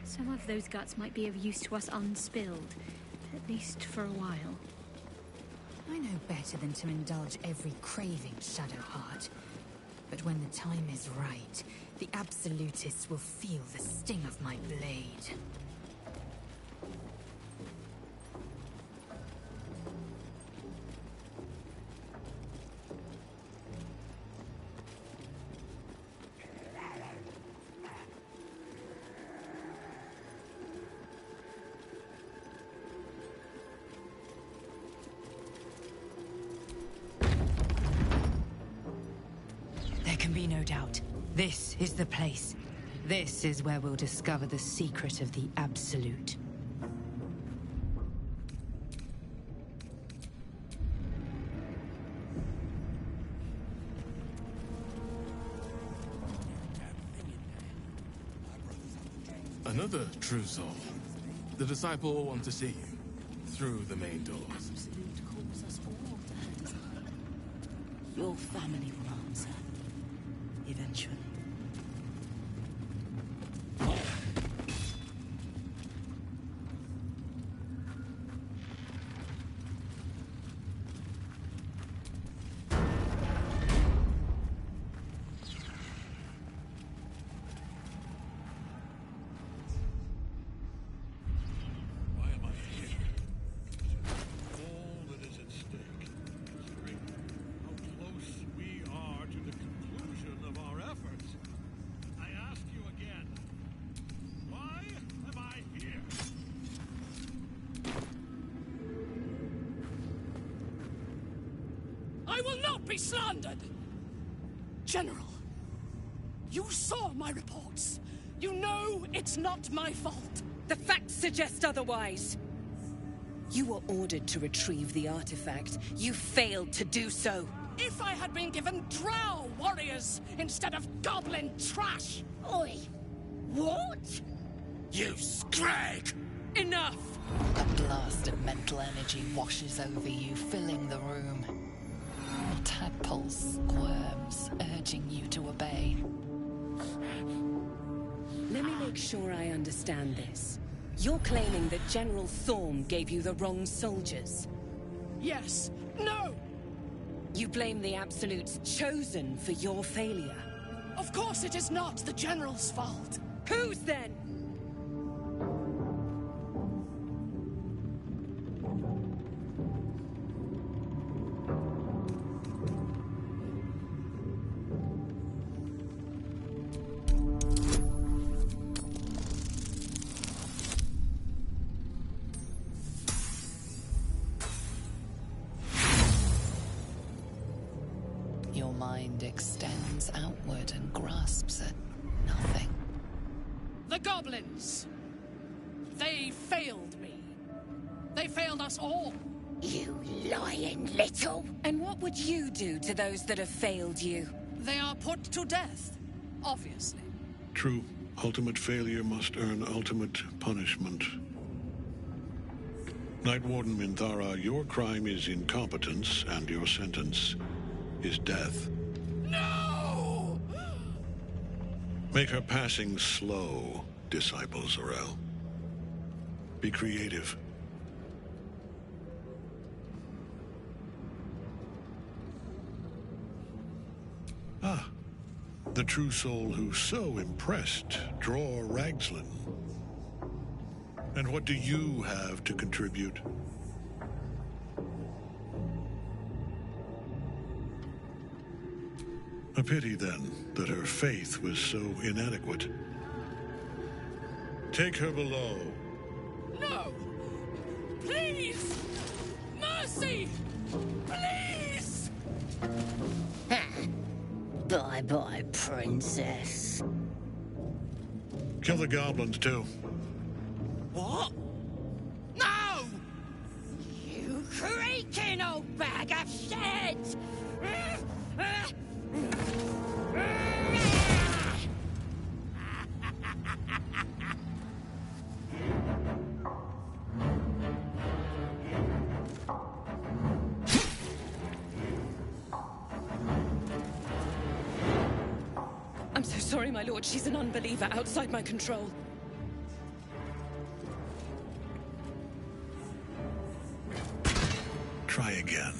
Some of those guts might be of use to us unspilled, at least for a while. I know better than to indulge every craving, Shadowheart. But when the time is right, the Absolutists will feel the sting of my blade. There can be no doubt. This is the place. This is where we'll discover the secret of the Absolute. Another true soul. The disciple will want to see you through the main doors. Your family will answer. Eventually. I will not be slandered! General, you saw my reports. You know it's not my fault. The facts suggest otherwise. You were ordered to retrieve the artifact. You failed to do so. If I had been given drow warriors instead of goblin trash! Oi! What? You scrag! Enough! A blast of mental energy washes over you, filling the room. A tadpole squirms, urging you to obey. Let me make sure I understand this. You're claiming that General Thorm gave you the wrong soldiers? Yes. No! You blame the Absolute's Chosen for your failure? Of course it is not the General's fault. Whose then? Your mind extends outward and grasps at nothing. The goblins! They failed me. They failed us all. You lying little! And what would you do to those that have failed you? They are put to death, obviously. True. Ultimate failure must earn ultimate punishment. Night Warden Minthara, your crime is incompetence, and your sentence is death. No! Make her passing slow, Disciple Zarel. Be creative. Ah, the true soul who so impressed Dror Ragzlin. And what do you have to contribute? A pity, then, that her faith was so inadequate. Take her below. No! Please! Mercy! Please! Bye-bye, princess. Kill the goblins, too. What? No! You creaking old bag of shit! sorry, my lord. She's an unbeliever outside my control. Try again.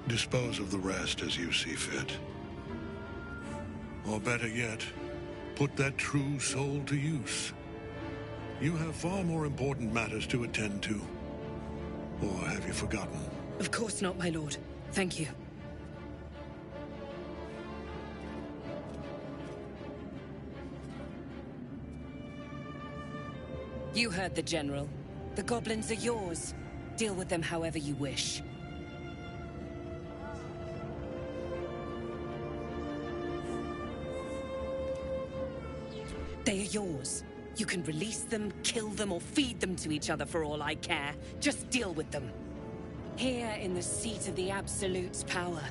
Dispose of the rest as you see fit. Or better yet, put that true soul to use. You have far more important matters to attend to. Or have you forgotten? Of course not, my lord. Thank you. You heard the General. The goblins are yours. Deal with them however you wish. They are yours. You can release them, kill them, or feed them to each other for all I care. Just deal with them. Here in the seat of the Absolute's power,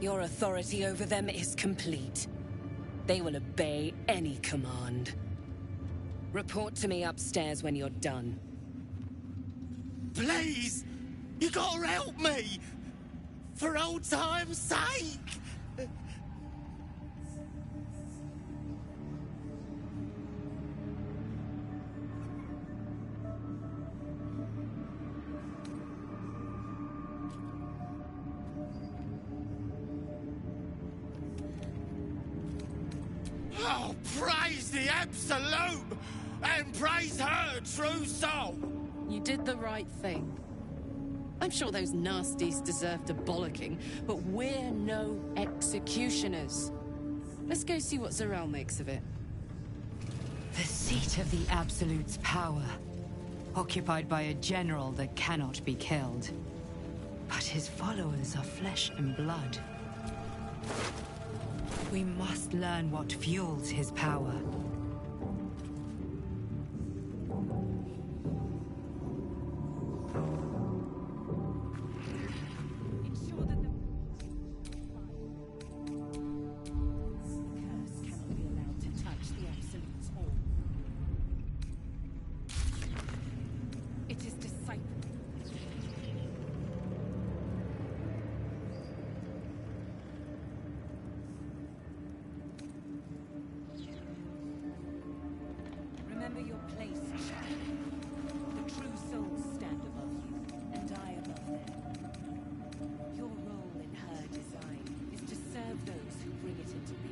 your authority over them is complete. They will obey any command. Report to me upstairs when you're done. Please! You gotta help me! For old time's sake! Oh, praise the Absolute! And praise her true soul! You did the right thing. I'm sure those nasties deserved a bollocking, but we're no executioners. Let's go see what Zoraal makes of it. The seat of the Absolute's power, occupied by a general that cannot be killed. But his followers are flesh and blood. We must learn what fuels his power. Remember your place, Shadow. The true souls stand above you, and I above them. Your role in her design is to serve those who bring it into peace.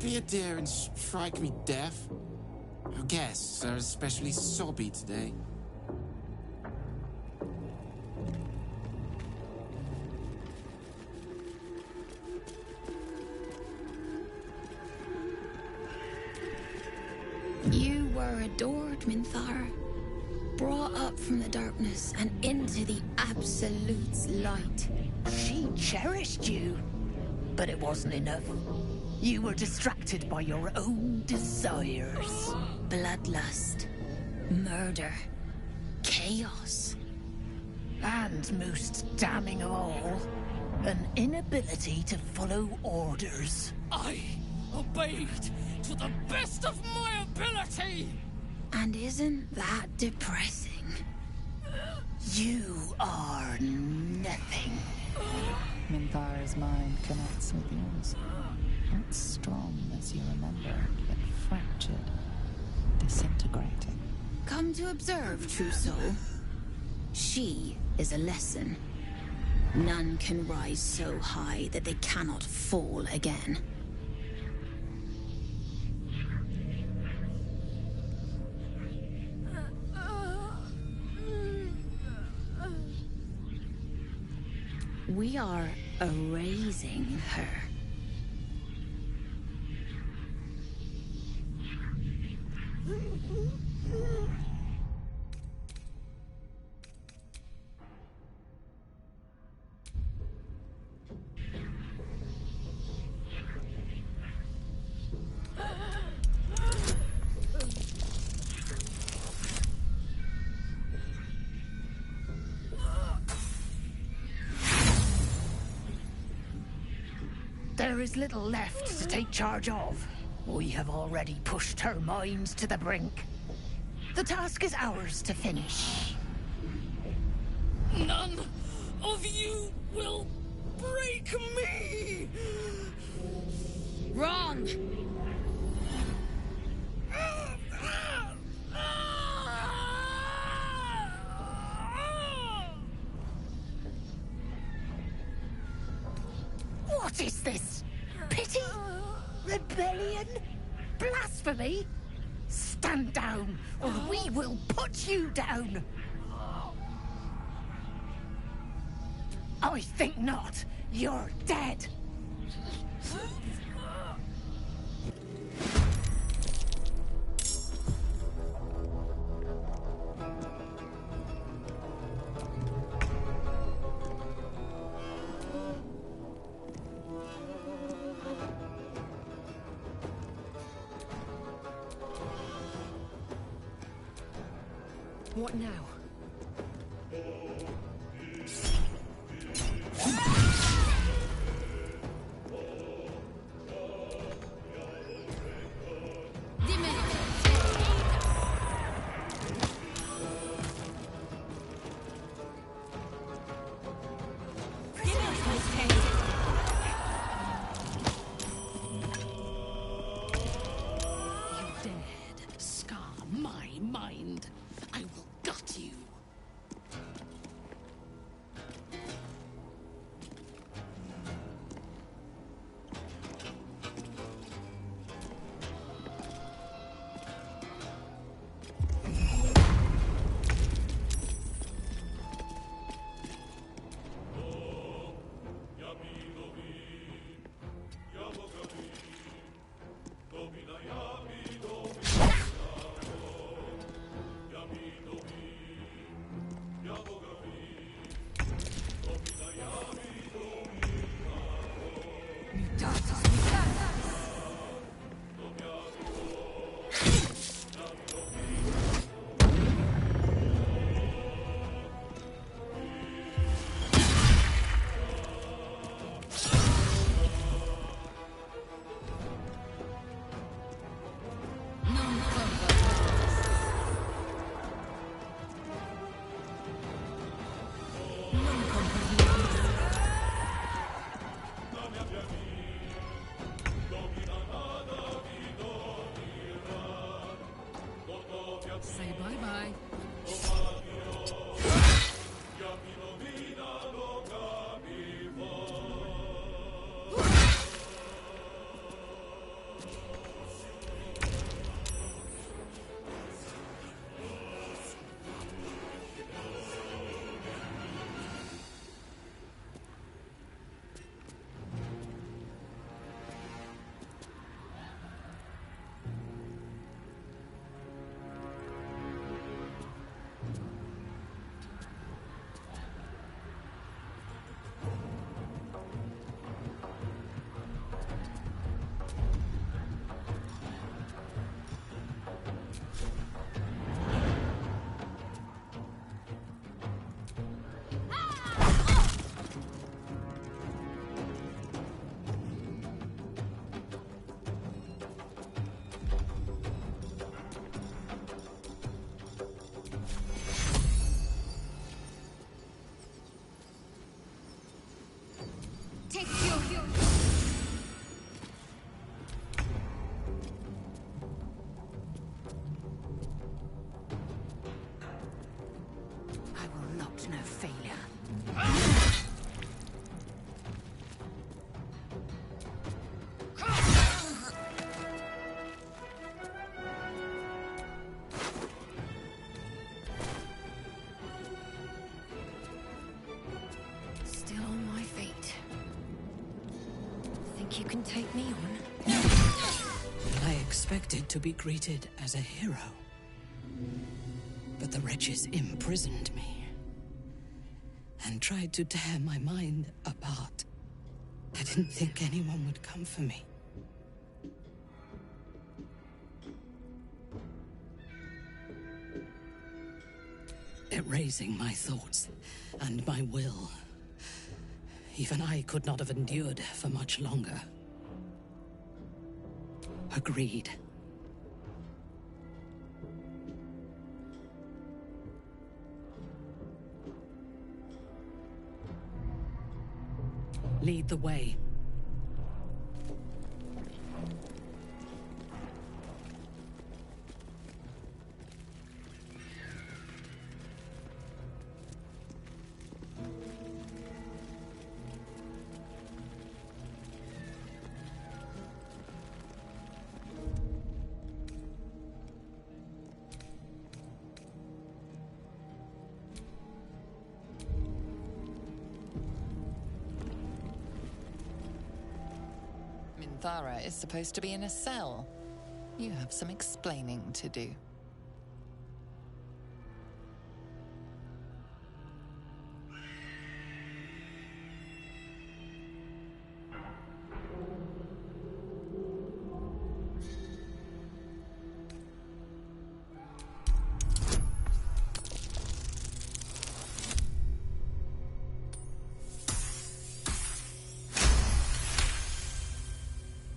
Be a dear and strike me deaf. Our guests are especially sobby today. You were adored, Minthara. Brought up from the darkness and into the Absolute's light. She cherished you, but it wasn't enough. You were distracted by your own desires. Bloodlust, murder, chaos. And most damning of all, an inability to follow orders. I obeyed to the best of my ability! And isn't that depressing? You are nothing. Minthara's mind connects with yours. Not strong as you remember, but fractured, disintegrating. Come to observe, true soul. She is a lesson. None can rise so high that they cannot fall again. We are erasing her. There is little left to take charge of. We have already pushed her mind to the brink. The task is ours to finish. None of you will break me! Wrong! What is this? Pity? Rebellion? Blasphemy? Stand down, or we will put you down! I think not. You're dead. What now? Say bye-bye. you can take me on? I expected to be greeted as a hero. But the wretches imprisoned me and tried to tear my mind apart. I didn't think anyone would come for me. Erasing my thoughts and my will. Even I could not have endured for much longer. Agreed. Lead the way. Minthara is supposed to be in a cell. You have some explaining to do.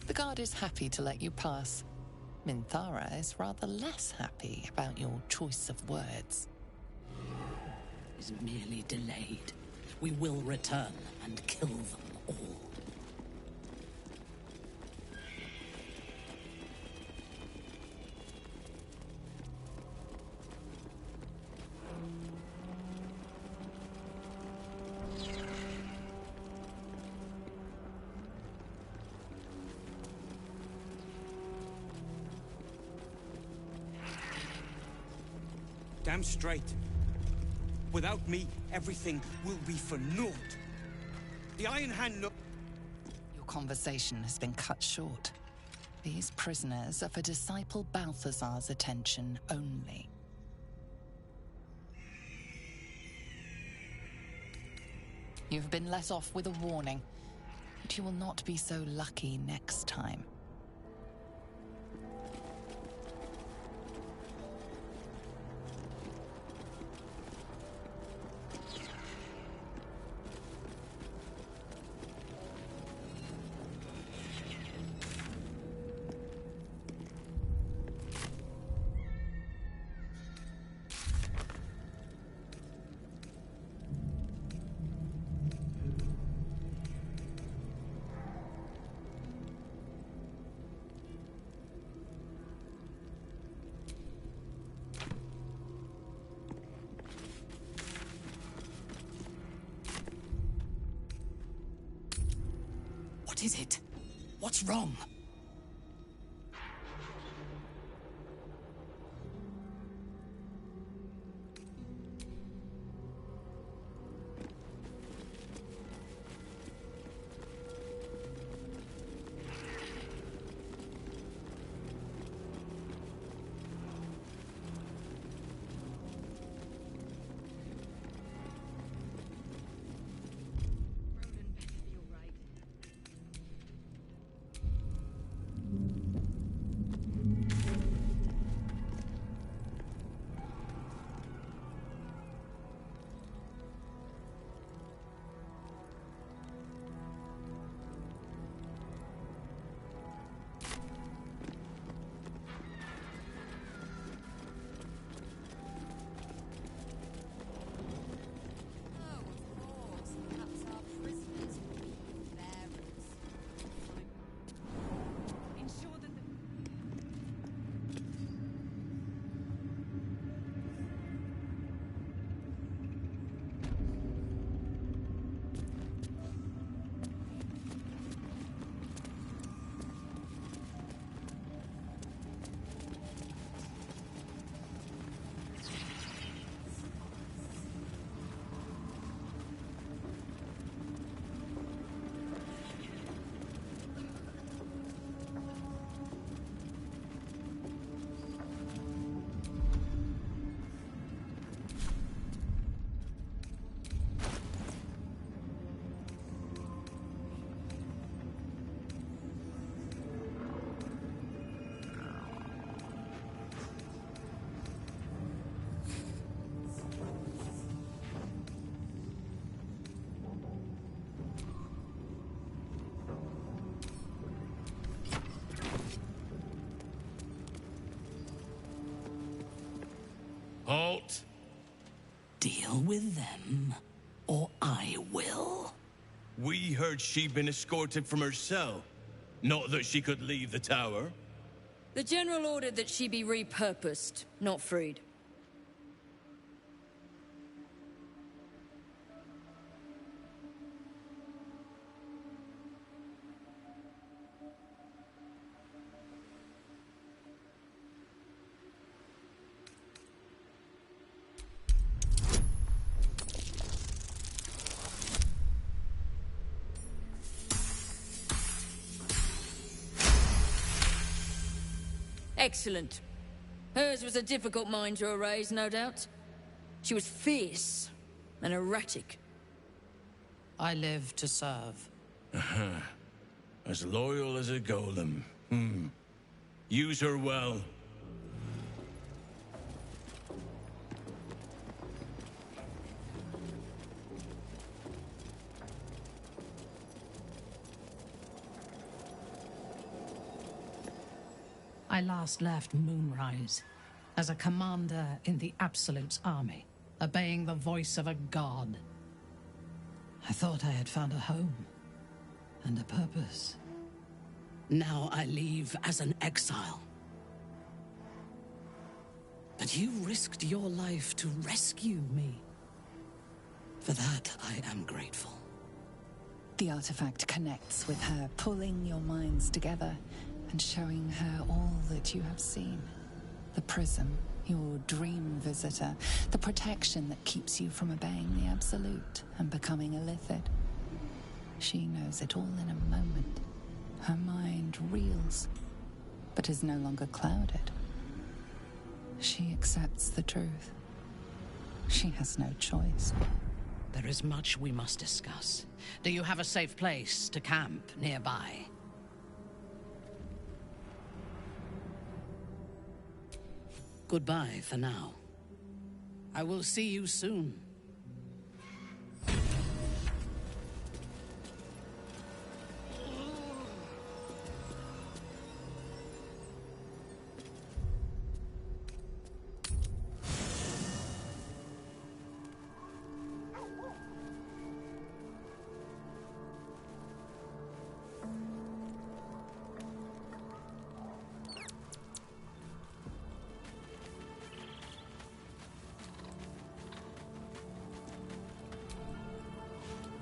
The guard is happy to let you pass. Minthara is rather less happy about your choice of words. Is merely delayed. We will return and kill them all. Damn straight. Without me, everything will be for naught. The Iron Hand look... Your conversation has been cut short. These prisoners are for Disciple Balthazar's attention only. You've been let off with a warning, but you will not be so lucky next time. What is it? What's wrong? Halt! Deal with them, or I will. We heard she'd been escorted from her cell. Not that she could leave the tower. The General ordered that she be repurposed, not freed. Excellent. Hers was a difficult mind to erase, no doubt. She was fierce and erratic. I live to serve. As loyal as a golem. Use her well. I last left Moonrise as a commander in the Absolute's army, obeying the voice of a god. I thought I had found a home and a purpose. Now I leave as an exile. But you risked your life to rescue me. For that, I am grateful. The artifact connects with her, pulling your minds together and showing her all that you have seen. The prism, your dream visitor, the protection that keeps you from obeying the Absolute and becoming a Lithid. She knows it all in a moment. Her mind reels, but is no longer clouded. She accepts the truth. She has no choice. There is much we must discuss. Do you have a safe place to camp nearby? Goodbye for now. I will see you soon.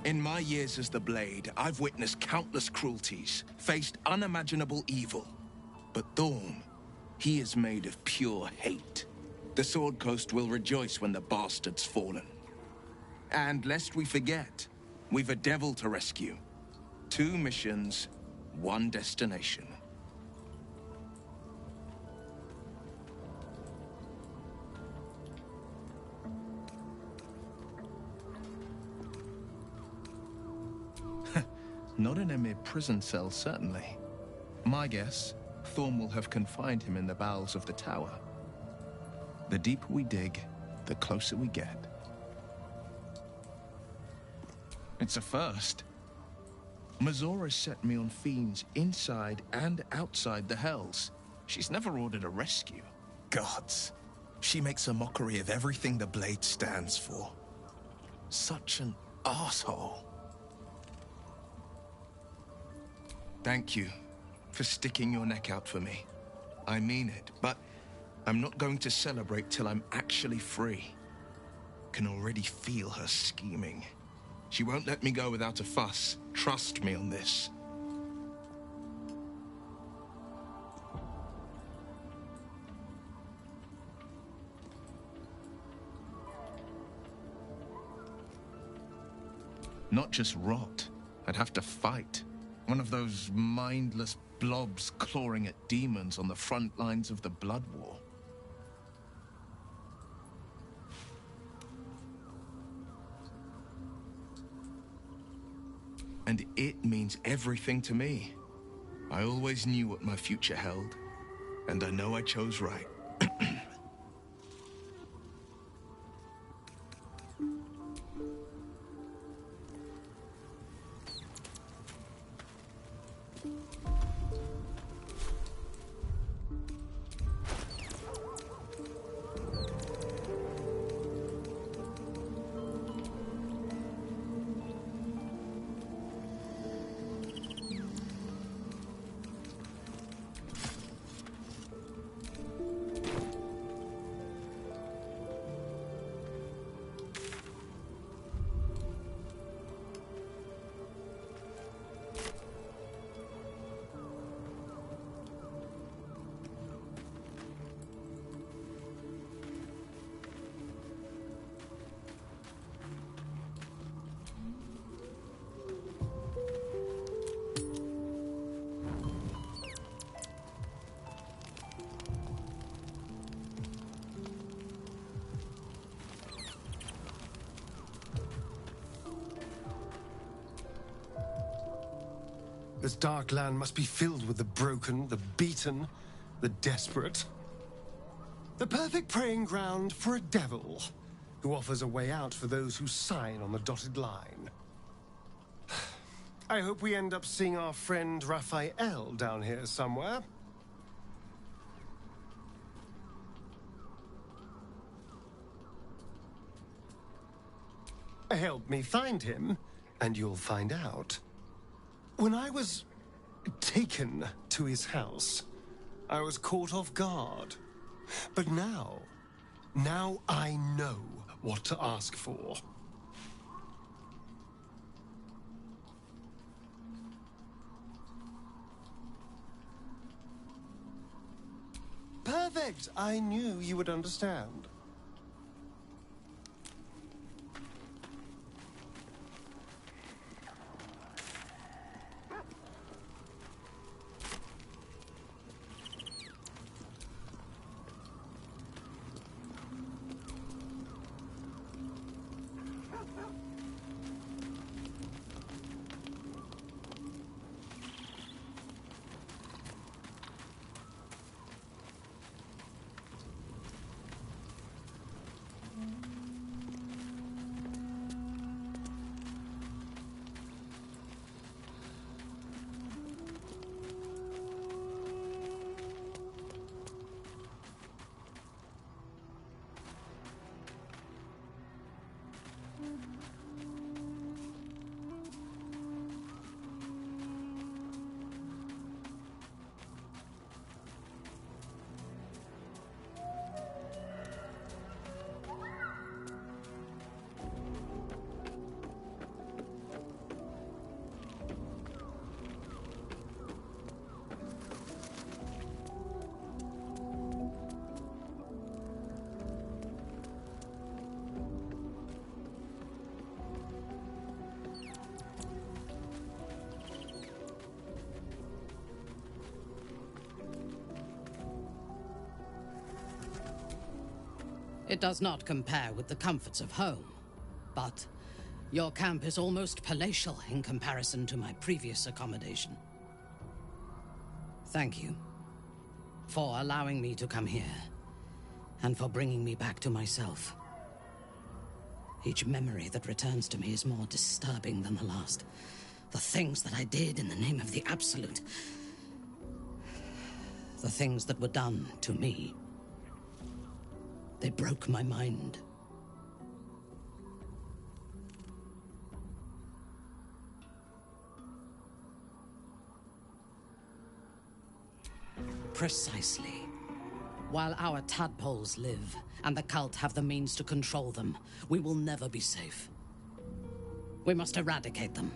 In my years as the Blade, I've witnessed countless cruelties, faced unimaginable evil. But Thorm, he is made of pure hate. The Sword Coast will rejoice when the bastard's fallen. And lest we forget, we've a devil to rescue. 2 missions, 1 destination. Not in a mere prison cell, certainly. My guess, Thorm will have confined him in the bowels of the tower. The deeper we dig, the closer we get. It's a first. Mazora set me on fiends inside and outside the Hells. She's never ordered a rescue. Gods. She makes a mockery of everything the Blade stands for. Such an asshole. Thank you for sticking your neck out for me. I mean it, but I'm not going to celebrate till I'm actually free. Can already feel her scheming. She won't let me go without a fuss. Trust me on this. Not just rot. I'd have to fight. One of those mindless blobs clawing at demons on the front lines of the Blood War. And it means everything to me. I always knew what my future held, and I know I chose right. This dark land must be filled with the broken, the beaten, the desperate. The perfect preying ground for a devil who offers a way out for those who sign on the dotted line. I hope we end up seeing our friend Raphael down here somewhere. Help me find him, and you'll find out. When I was taken to his house, I was caught off guard. But now I know what to ask for. Perfect! I knew you would understand. It does not compare with the comforts of home, but your camp is almost palatial in comparison to my previous accommodation. Thank you for allowing me to come here, and for bringing me back to myself. Each memory that returns to me is more disturbing than the last. The things that I did in the name of the Absolute. The things that were done to me. They broke my mind. Precisely. While our tadpoles live, and the cult have the means to control them, we will never be safe. We must eradicate them,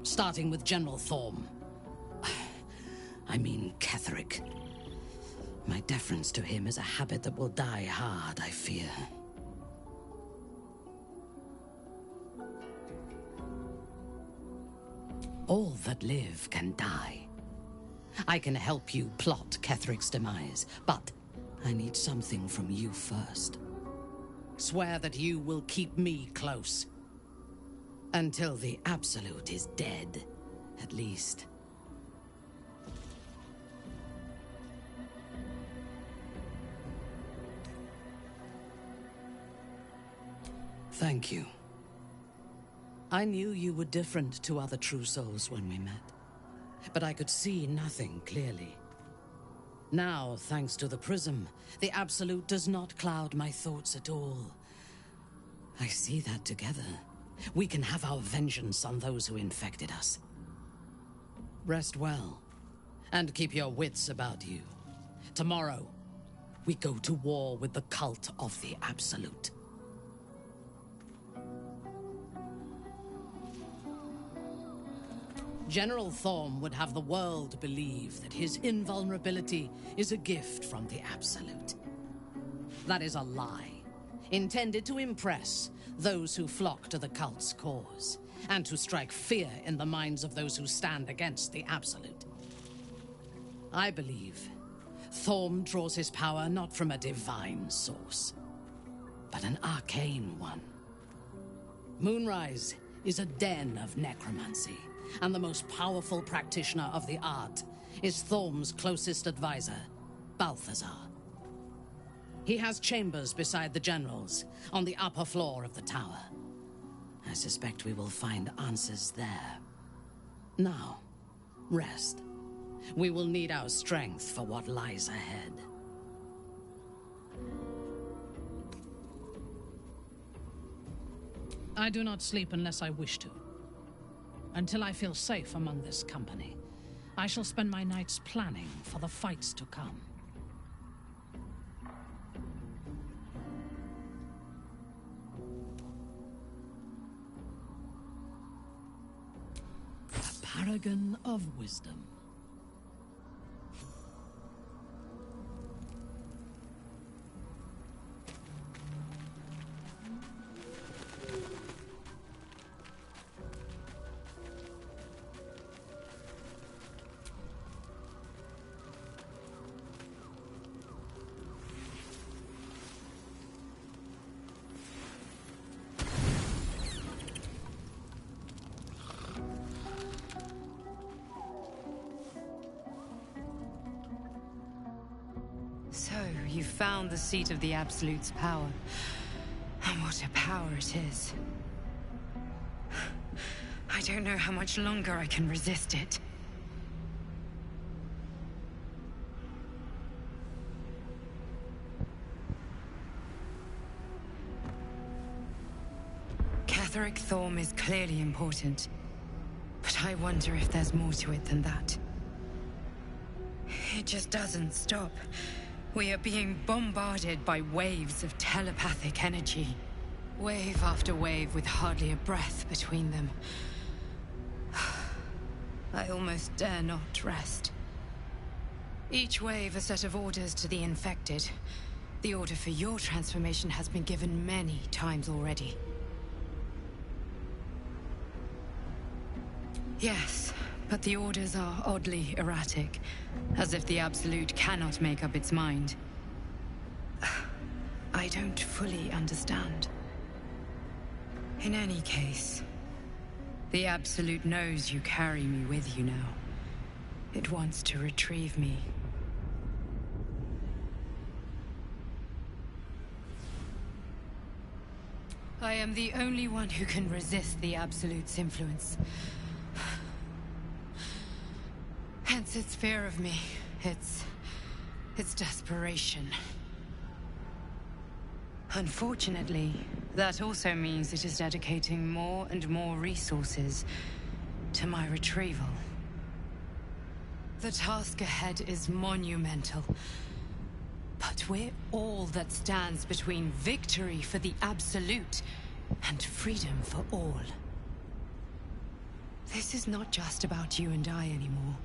starting with General Thorm. I mean Ketheric. My deference to him is a habit that will die hard, I fear. All that live can die. I can help you plot Ketheric's demise, but I need something from you first. Swear that you will keep me close. Until the Absolute is dead, at least. Thank you. I knew you were different to other true souls when we met, but I could see nothing clearly. Now, thanks to the prism, the Absolute does not cloud my thoughts at all. I see that together, we can have our vengeance on those who infected us. Rest well, and keep your wits about you. Tomorrow, we go to war with the cult of the Absolute. General Thorm would have the world believe that his invulnerability is a gift from the Absolute. That is a lie, intended to impress those who flock to the cult's cause, and to strike fear in the minds of those who stand against the Absolute. I believe Thorm draws his power not from a divine source, but an arcane one. Moonrise is a den of necromancy, and the most powerful practitioner of the art, is Thorm's closest advisor, Balthazar. He has chambers beside the generals, on the upper floor of the tower. I suspect we will find answers there. Now, rest. We will need our strength for what lies ahead. I do not sleep unless I wish to. Until I feel safe among this company, I shall spend my nights planning for the fights to come. A paragon of wisdom. So, you found the seat of the Absolute's power. And what a power it is. I don't know how much longer I can resist it. Catherick Thorm is clearly important. But I wonder if there's more to it than that. It just doesn't stop. We are being bombarded by waves of telepathic energy. Wave after wave with hardly a breath between them. I almost dare not rest. Each wave a set of orders to the infected. The order for your transformation has been given many times already. Yes, but the orders are oddly erratic, as if the Absolute cannot make up its mind. I don't fully understand. In any case, the Absolute knows you carry me with you now. It wants to retrieve me. I am the only one who can resist the Absolute's influence. Hence its fear of me, its desperation. Unfortunately, that also means it is dedicating more and more resources to my retrieval. The task ahead is monumental, but we're all that stands between victory for the Absolute and freedom for all. This is not just about you and I anymore.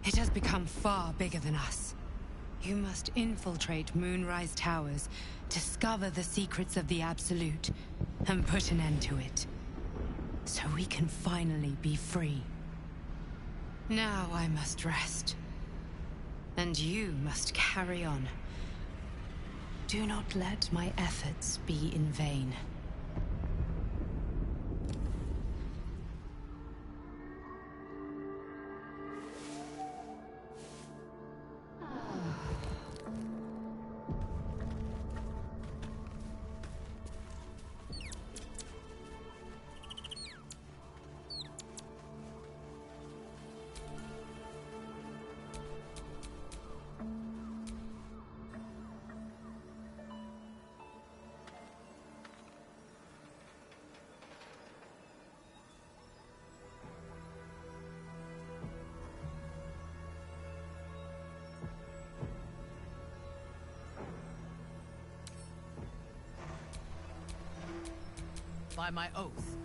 It has become far bigger than us. You must infiltrate Moonrise Towers, discover the secrets of the Absolute, and put an end to it. So we can finally be free. Now I must rest. And you must carry on. Do not let my efforts be in vain. By my oath.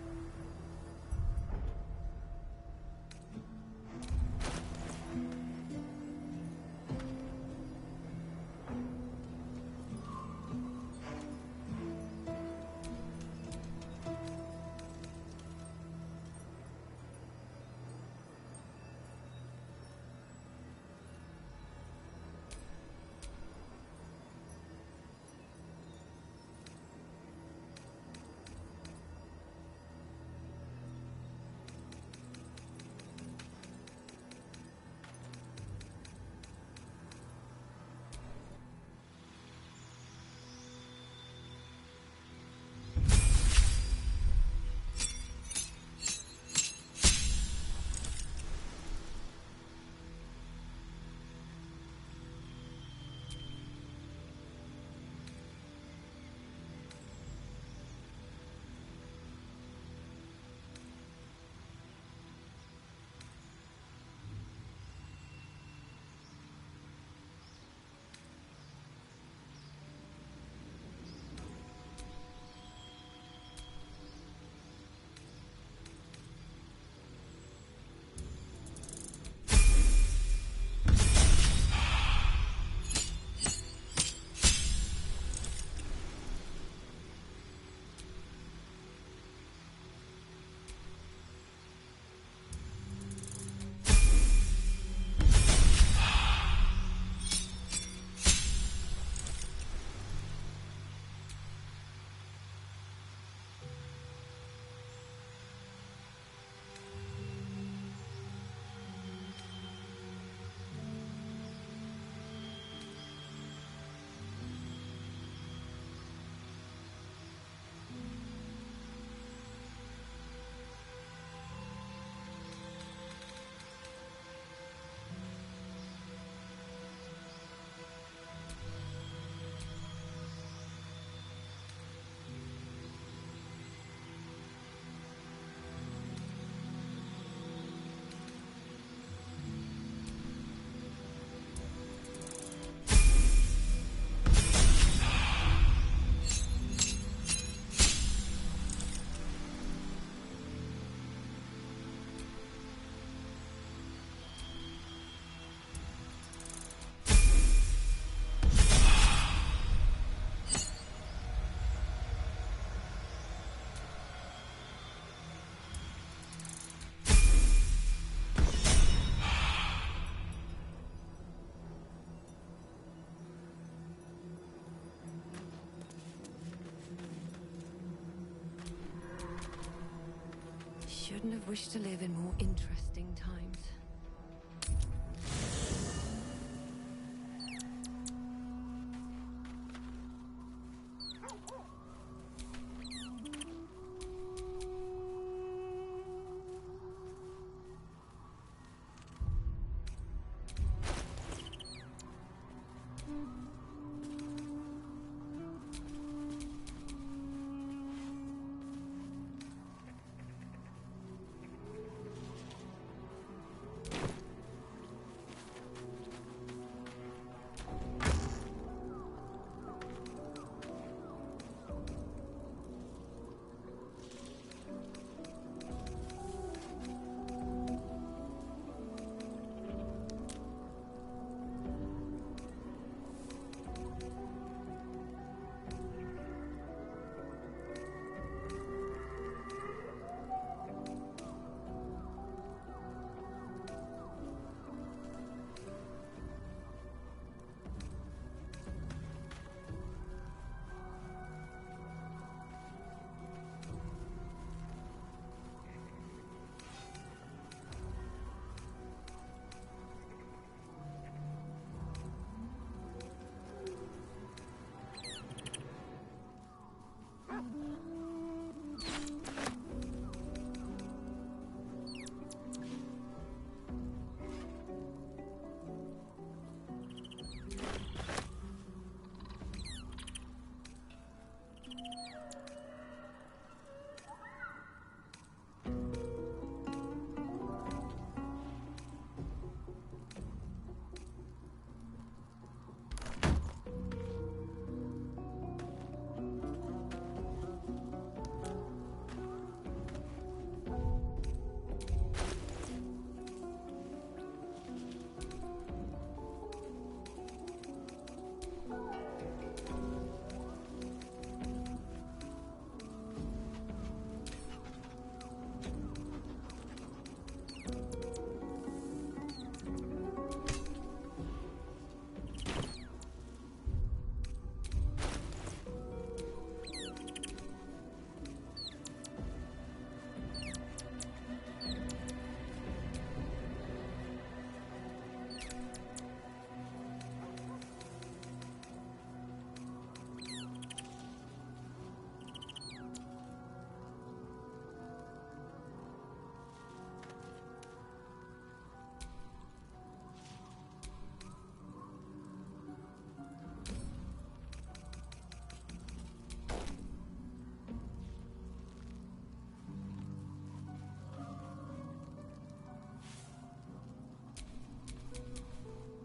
shouldn't have wished to live in more interesting times.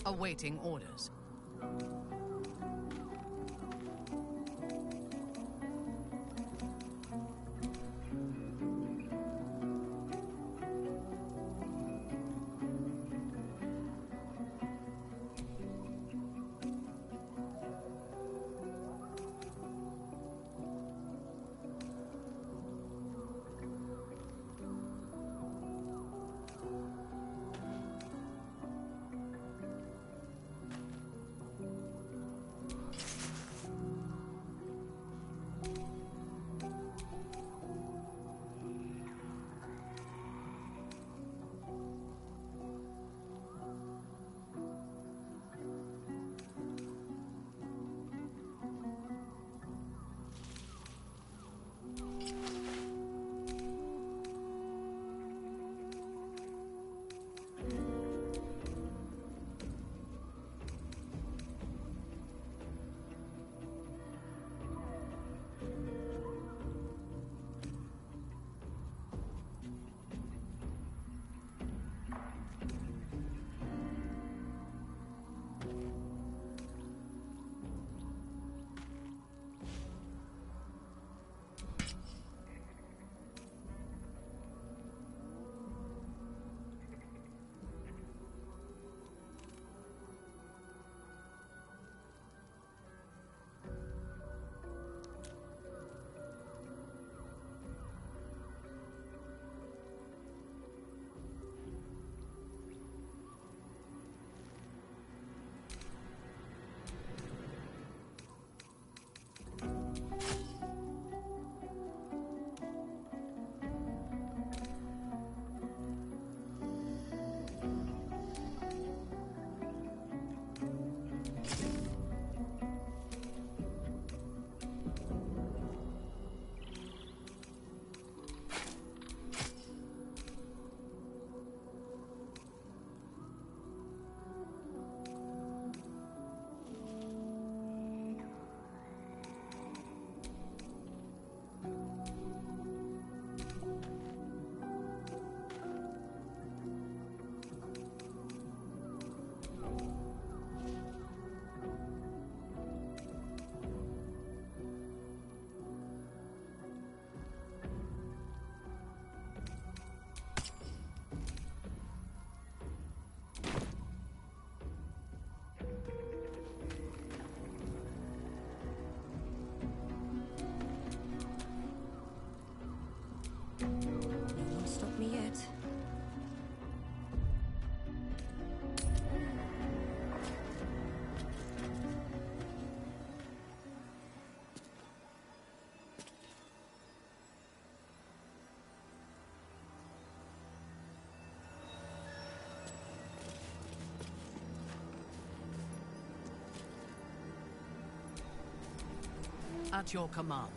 Awaiting orders. At your command.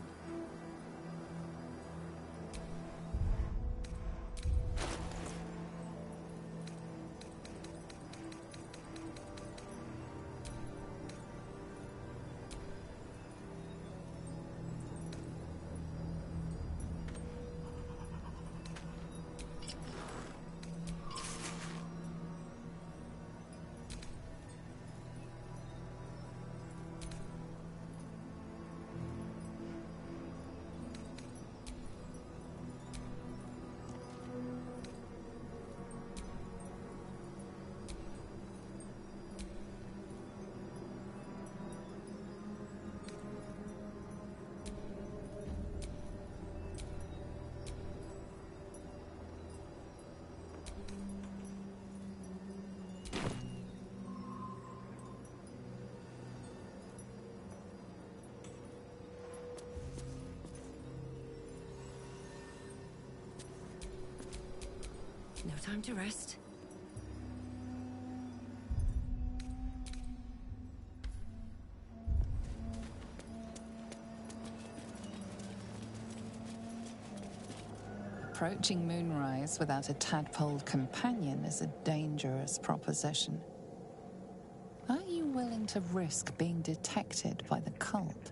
No time to rest. Approaching Moonrise without a tadpole companion is a dangerous proposition. Are you willing to risk being detected by the cult?